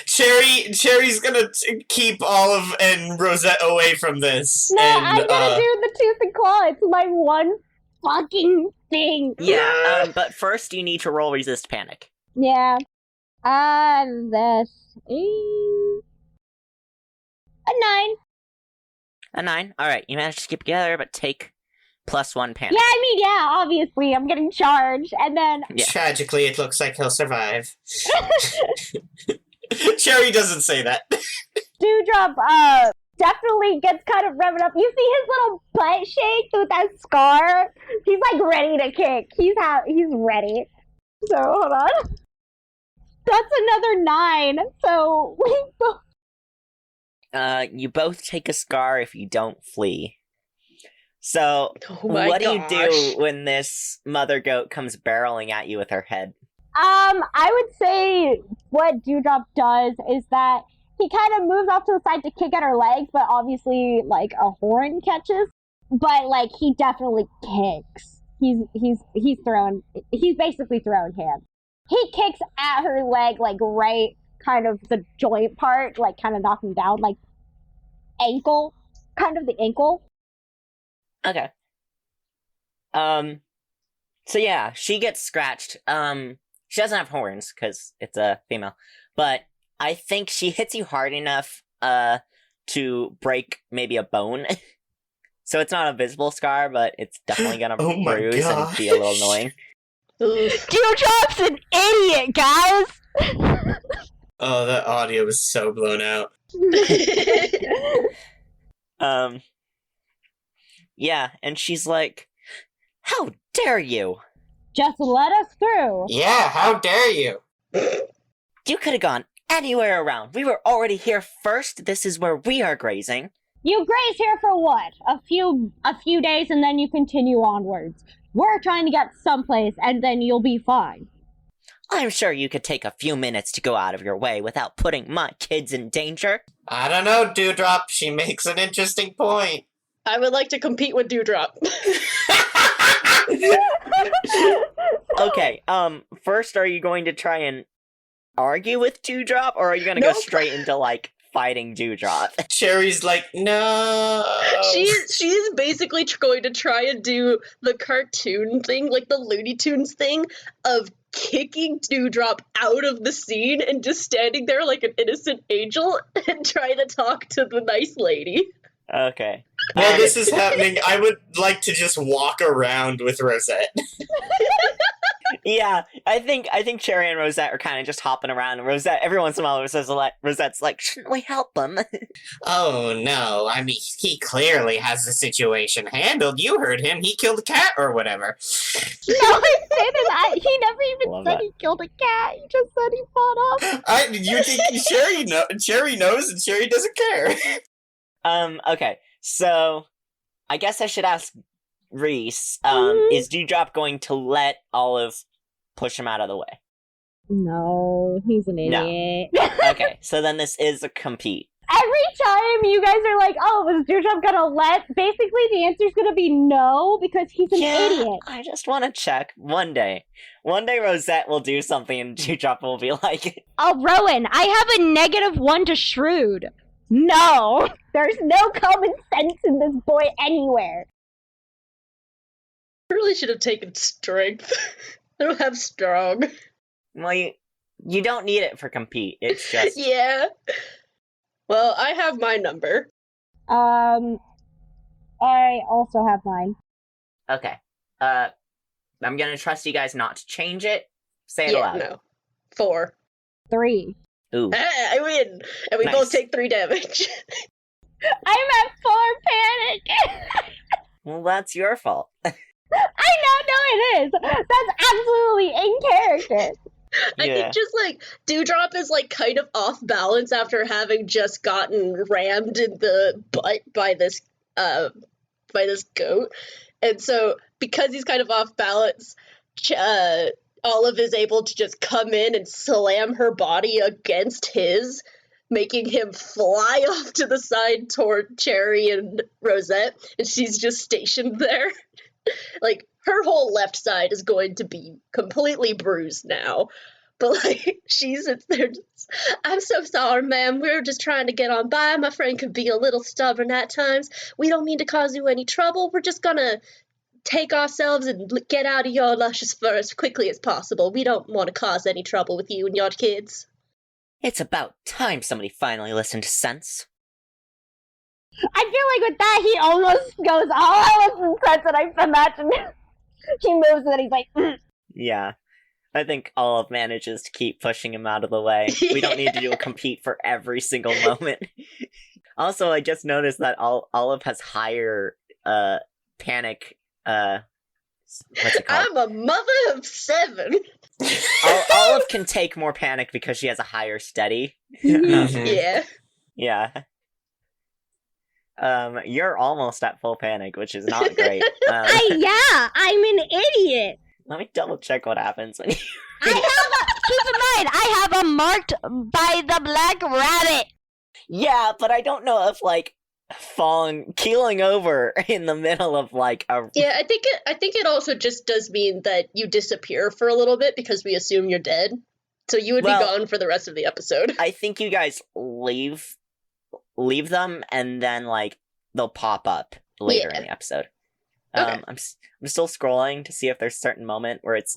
S3: Cherry's gonna keep Olive and Rosette away from this.
S4: No,
S3: and,
S4: I'm gonna do the tooth and claw. It's my one fucking disgusting.
S1: Yeah, but first you need to roll resist panic.
S4: Yeah. This is a 9.
S1: A 9. Alright, you managed to keep together, but take +1 panic.
S4: Yeah, I mean, yeah, obviously, I'm getting charged, and then...
S1: Yeah.
S3: Tragically, it looks like he'll survive. Cherry doesn't say that.
S4: Dewdrop, definitely gets kind of revving up. You see his little butt shake with that scar? He's, like, ready to kick. He's ready. So, hold on. That's another 9, so we both...
S1: You both take a scar if you don't flee. So,
S2: Oh my
S1: what
S2: gosh.
S1: do you do when this mother goat comes barreling at you with her head?
S4: I would say what Dewdrop does is that he kind of moves off to the side to kick at her legs, but obviously, like, a horn catches. But, like, he definitely kicks. He's basically throwing hands. He kicks at her leg, like, right kind of the joint part, like, kind of knocking down, like, ankle, kind of the ankle.
S1: Okay. So yeah, she gets scratched. She doesn't have horns, because it's a female. But I think she hits you hard enough, to break maybe a bone. So it's not a visible scar, but it's definitely gonna
S3: Oh my
S1: bruise and be a little
S3: gosh.
S1: annoying.
S2: Oof.
S4: Dewdrop's an idiot, guys!
S3: Oh, that audio was so blown out.
S1: Yeah, and she's like, "How dare you?
S4: Just let us through.
S3: Yeah, how dare you?
S1: You could have gone anywhere around. We were already here first. This is where we are grazing."
S4: You graze here for what? A few days and then you continue onwards. We're trying to get someplace and then you'll be fine.
S1: I'm sure you could take a few minutes to go out of your way without putting my kids in danger.
S3: I don't know, Dewdrop. She makes an interesting point.
S2: I would like to compete with Dewdrop.
S1: Okay, first are you going to try and argue with Dewdrop, or are you gonna go
S2: Nope.
S1: straight into, like, fighting Dewdrop?
S3: Cherry's like, no.
S2: She's basically going to try and do the cartoon thing, like the Looney Tunes thing, of kicking Dewdrop out of the scene and just standing there like an innocent angel and trying to talk to the nice lady.
S1: Okay.
S3: While this is happening, I would like to just walk around with Rosette.
S1: Yeah, I think Cherry and Rosette are kind of just hopping around, and Rosette, every once in a while, Rosette's like, "Shouldn't we help him?"
S3: Oh no, I mean, he clearly has the situation handled. You heard him, he killed a cat or whatever.
S4: No, I say that. He never even
S1: Love
S4: said
S1: that.
S4: he killed a cat. He just said he fought off.
S3: You think Cherry knows and Cherry doesn't care.
S1: Okay, so I guess I should ask Reese, is Dewdrop going to let Olive push him out of the way?
S4: No, he's an
S1: No.
S4: idiot.
S1: Okay, so then this is a compete.
S4: Every time you guys are like, oh, was Dewdrop gonna let? Basically, the answer's gonna be no, because he's an idiot.
S1: I just want to check. One day Rosette will do something and Dewdrop will be like,
S4: Oh, Rowan, I have a -1 to Shrewd. No, there's no common sense in this boy anywhere.
S2: I really should have taken strength. I don't have strong.
S1: well, you don't need it for compete. It's just,
S2: Yeah. Well, I have my number.
S4: I also have mine.
S1: okay. I'm gonna trust you guys not to change it. Say it
S2: Yeah,
S1: aloud.
S2: no. 4.
S4: 3.
S1: Ooh.
S2: I win! And we
S1: Nice.
S2: both take 3 damage.
S4: I'm at 4 panic.
S1: Well, that's your fault.
S4: I know, no, it is. That's absolutely in character.
S2: I
S1: Yeah.
S2: think just like Dewdrop is like kind of off balance after having just gotten rammed in the butt by this goat, and so because he's kind of off balance, Olive is able to just come in and slam her body against his, making him fly off to the side toward Cherry and Rosette, and she's just stationed there. Like, her whole left side is going to be completely bruised now. But, like, she sits there just, I'm so sorry, ma'am. We were just trying to get on by. My friend could be a little stubborn at times. We don't mean to cause you any trouble. We're just gonna take ourselves and get out of your luscious fur as quickly as possible. We don't want to cause any trouble with you and your kids.
S1: It's about time somebody finally listened to sense.
S4: I feel like with that, he almost goes all out in sense, and I imagine he moves and then he's like,
S1: Yeah. I think Olive manages to keep pushing him out of the way. We don't need to do a compete for every single moment. Also, I just noticed that Olive has higher panic. What's it called?
S2: I'm a mother of 7.
S1: Olive can take more panic because she has a higher steady.
S2: Yeah.
S1: Yeah. You're almost at full panic, which is not great.
S4: yeah, I'm an idiot.
S1: Let me double check what happens when you.
S4: Keep in mind, I have a marked by the black rabbit.
S1: Yeah, but I don't know if keeling over in the middle of a.
S2: Yeah, I think it also just does mean that you disappear for a little bit because we assume you're dead. So you would be gone for the rest of the episode.
S1: I think you guys leave them, and then they'll pop up later in the episode.
S2: Okay.
S1: I'm still scrolling to see if there's a certain moment where it's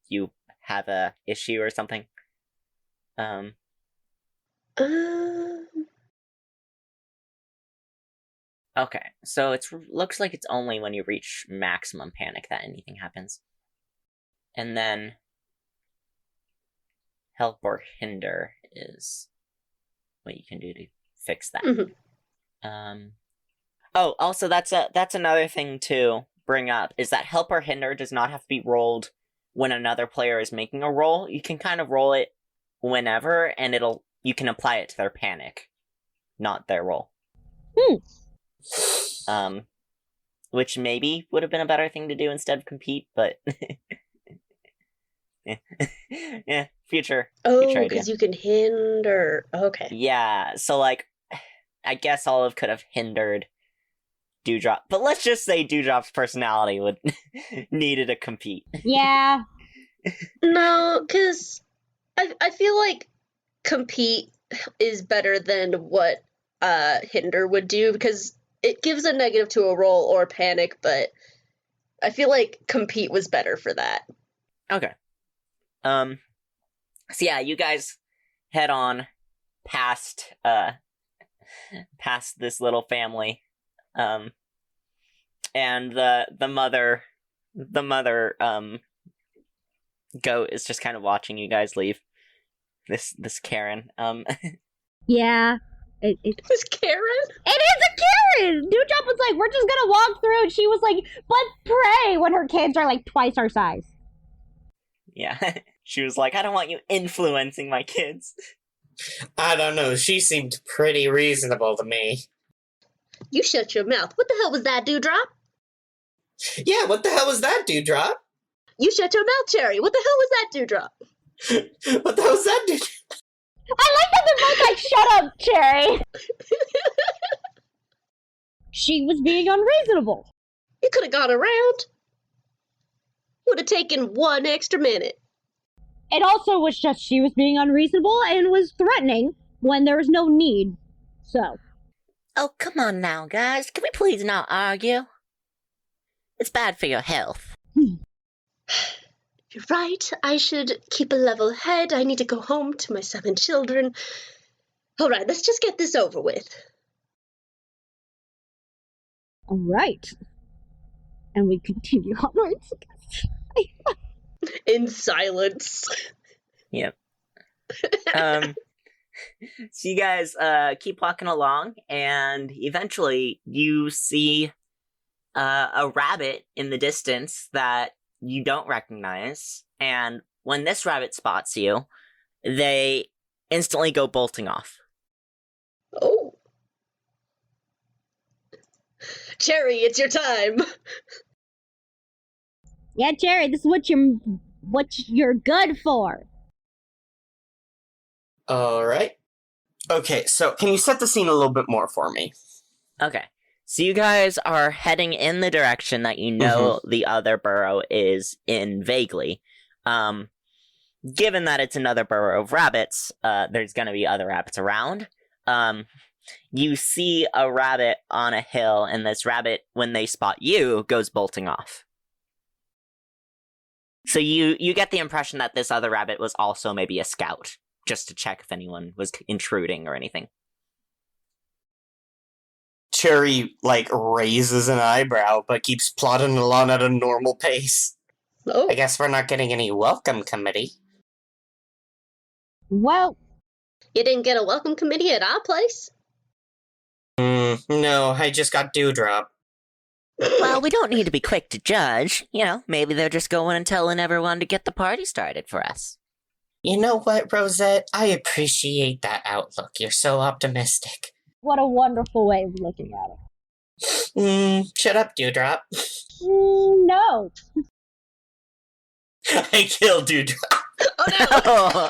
S1: you have a issue or something. Okay, so looks like it's only when you reach maximum panic that anything happens. And then help or hinder is what you can do to fix that.
S2: Mm-hmm.
S1: Oh, also that's another thing to bring up is that help or hinder does not have to be rolled when another player is making a roll. You can kind of roll it whenever, and you can apply it to their panic, not their roll. Which maybe would have been a better thing to do instead of compete, but yeah, future idea.
S2: Because you can hinder. Okay.
S1: Yeah, so I guess Olive could have hindered Dewdrop, but let's just say Dewdrop's personality would needed to compete.
S4: Yeah.
S2: No, because I feel like compete is better than what hinder would do, because it gives a negative to a roll or panic, but I feel like compete was better for that.
S1: Okay. So yeah, you guys head on past this little family. And the mother goat is just kind of watching you guys leave. This Karen.
S4: Yeah.
S2: It's Karen?
S4: It is a Karen! Dewdrop was like, we're just gonna walk through, and she was like, but pray, when her kids are twice our size.
S1: Yeah. She was like, I don't want you influencing my kids.
S3: I don't know, she seemed pretty reasonable to me.
S2: You shut your mouth. What the hell was that, Dewdrop?
S3: Yeah, what the hell was that, Dewdrop?
S2: You shut your mouth, Cherry. What the hell was that, Dewdrop?
S3: What the hell was that, Dewdrop?
S4: I like that they're both like, shut up, Cherry! She was being unreasonable.
S2: You could have gone around. Would have taken 1 extra minute.
S4: It also was just she was being unreasonable and was threatening when there was no need. So.
S1: Oh, come on now, guys. Can we please not argue? It's bad for your health.
S2: You're right. I should keep a level head. I need to go home to my 7 children. All right, let's just get this over with.
S4: All right. And we continue onwards.
S2: In silence.
S1: Yep. So you guys keep walking along, and eventually you see a rabbit in the distance that you don't recognize, and when this rabbit spots you, they instantly go bolting off.
S2: Oh. Cherry, it's your time.
S4: Yeah, Cherry, this is what you're good for.
S3: Alright. Okay, so can you set the scene a little bit more for me?
S1: Okay. So you guys are heading in the direction that you know the other burrow is in vaguely. Given that it's another burrow of rabbits, there's gonna be other rabbits around. you see a rabbit on a hill, and this rabbit, when they spot you, goes bolting off. So you get the impression that this other rabbit was also maybe a scout, just to check if anyone was intruding or anything.
S3: Cherry, raises an eyebrow, but keeps plodding along at a normal pace.
S2: Oh,
S3: I guess we're not getting any welcome committee.
S4: Well,
S2: you didn't get a welcome committee at our place?
S3: No, I just got Dewdrop.
S1: Well, we don't need to be quick to judge. Maybe they're just going and telling everyone to get the party started for us.
S3: You know what, Rosette? I appreciate that outlook. You're so optimistic.
S4: what a wonderful way of looking at it.
S3: Shut up, Dewdrop.
S4: No.
S3: I killed Dewdrop.
S2: Oh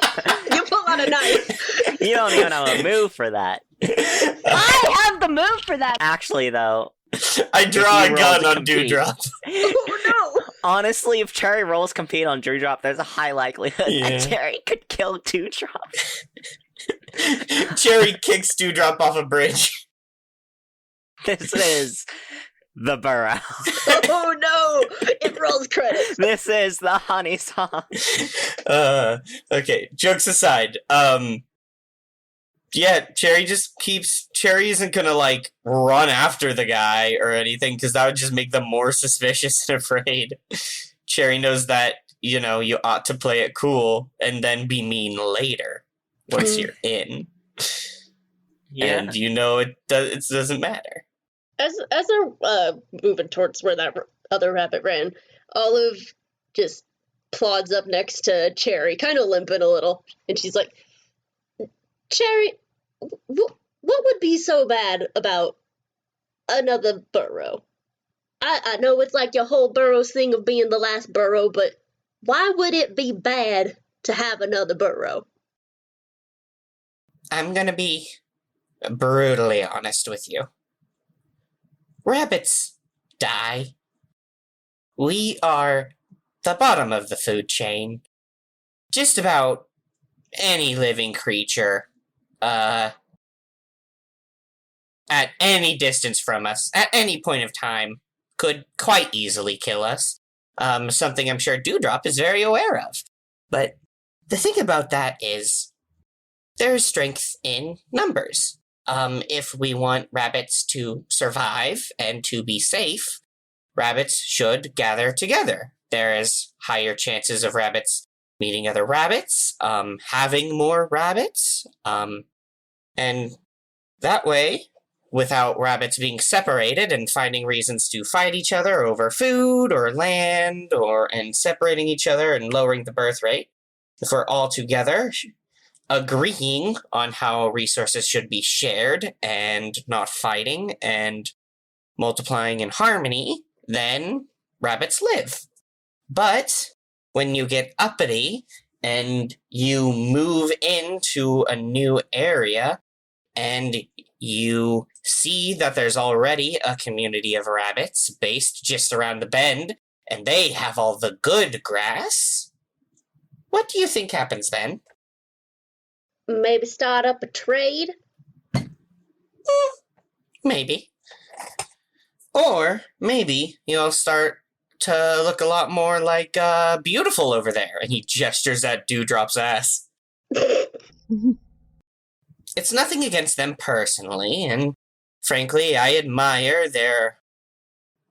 S2: no! You pull out a knife.
S1: You don't even have a move for that.
S4: I have the move for that.
S1: Actually, though,
S3: I draw
S1: If you
S3: a gun
S1: roll to
S3: on
S1: compete.
S3: Dewdrop.
S2: Oh no!
S1: honestly, if Cherry rolls compete on Dewdrop, there's a high likelihood
S3: Yeah.
S1: that Cherry could kill Dewdrop.
S3: Cherry kicks Dewdrop off a bridge.
S1: This is the burrow.
S2: Oh no! It rolls credits.
S1: This is the honey song.
S3: Okay, jokes aside, yeah, Cherry isn't gonna, run after the guy or anything, because that would just make them more suspicious and afraid. Cherry knows that, you ought to play it cool and then be mean later, once you're in. And it doesn't matter.
S2: As they're moving towards where that other rabbit ran, Olive just plods up next to Cherry, kind of limping a little, and she's like, Cherry, what would be so bad about another burrow? I know it's like your whole Burrows thing of being the last burrow, but why would it be bad to have another burrow?
S3: I'm gonna be brutally honest with you. Rabbits die. We are the bottom of the food chain. Just about any living creature, at any distance from us, at any point of time, could quite easily kill us. Something I'm sure Dewdrop is very aware of. But the thing about that is, there's strength in numbers. If we want rabbits to survive and to be safe, rabbits should gather together. There is higher chances of rabbits meeting other rabbits, having more rabbits, and that way, without rabbits being separated and finding reasons to fight each other over food or land, and separating each other and lowering the birth rate, if we're all together, agreeing on how resources should be shared and not fighting and multiplying in harmony, then rabbits live. But when you get uppity and you move into a new area and you see that there's already a community of rabbits based just around the bend and they have all the good grass, what do you think happens then?
S2: Maybe start up a trade?
S3: Maybe. Or maybe you'll start to look a lot more like Beautiful over there. And he gestures at Dewdrop's ass. It's nothing against them personally, and frankly, I admire their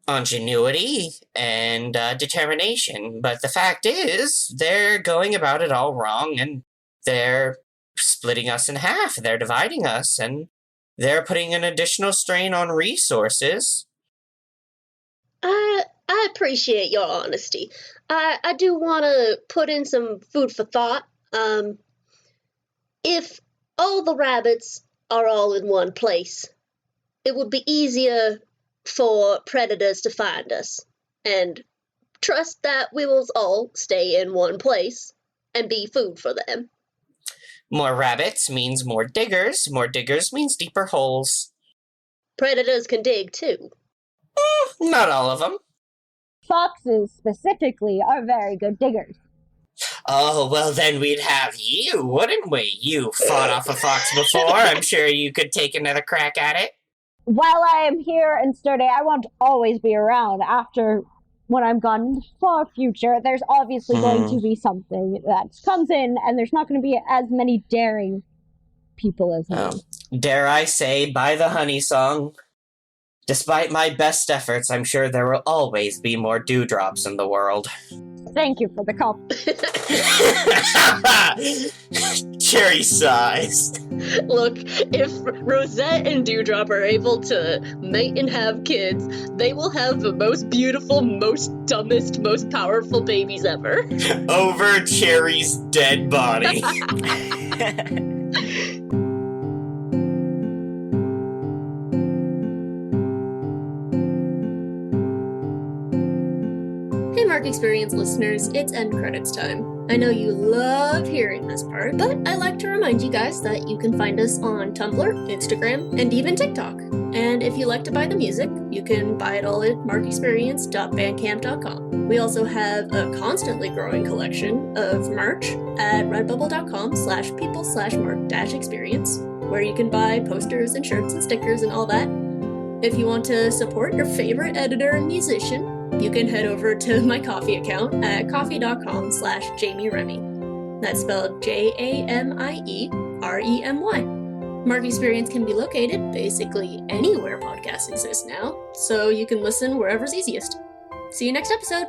S3: ingenuity and determination. But the fact is, they're going about it all wrong, and they're splitting us in half. They're dividing us, and they're putting an additional strain on resources.
S2: I appreciate your honesty. I do want to put in some food for thought. If all the rabbits are all in one place, it would be easier for predators to find us, and trust that we will all stay in one place and be food for them.
S3: More rabbits means more diggers. More diggers means deeper holes.
S2: Predators can dig too.
S3: Not all of them.
S4: Foxes, specifically, are very good diggers.
S3: Oh, well, then we'd have you, wouldn't we? You fought off a fox before. I'm sure you could take another crack at it.
S4: While I am here and sturdy, I won't always be around. After when I'm gone in the far future, there's obviously going to be something that comes in, and there's not going to be as many daring people as me.
S3: Dare I say, by the honey song, despite my best efforts, I'm sure there will always be more dewdrops in the world.
S4: Thank you for the compliment.
S3: Cherry sized.
S2: Look, if Rosette and Dewdrop are able to mate and have kids, they will have the most beautiful, most dumbest, most powerful babies ever.
S3: Over Cherry's dead body.
S5: Hey Mark Experience listeners, it's end credits time. I know you love hearing this part, but I like to remind you guys that you can find us on Tumblr, Instagram, and even TikTok. And if you like to buy the music, you can buy it all at markexperience.bandcamp.com. We also have a constantly growing collection of merch at redbubble.com/people/mark-experience, where you can buy posters and shirts and stickers and all that. If you want to support your favorite editor and musician, you can head over to my Ko-fi account at ko-fi.com/Jamie Remy. That's spelled JAMIEREMY. Mark Experience can be located basically anywhere podcasts exist now, so you can listen wherever's easiest. See you next episode!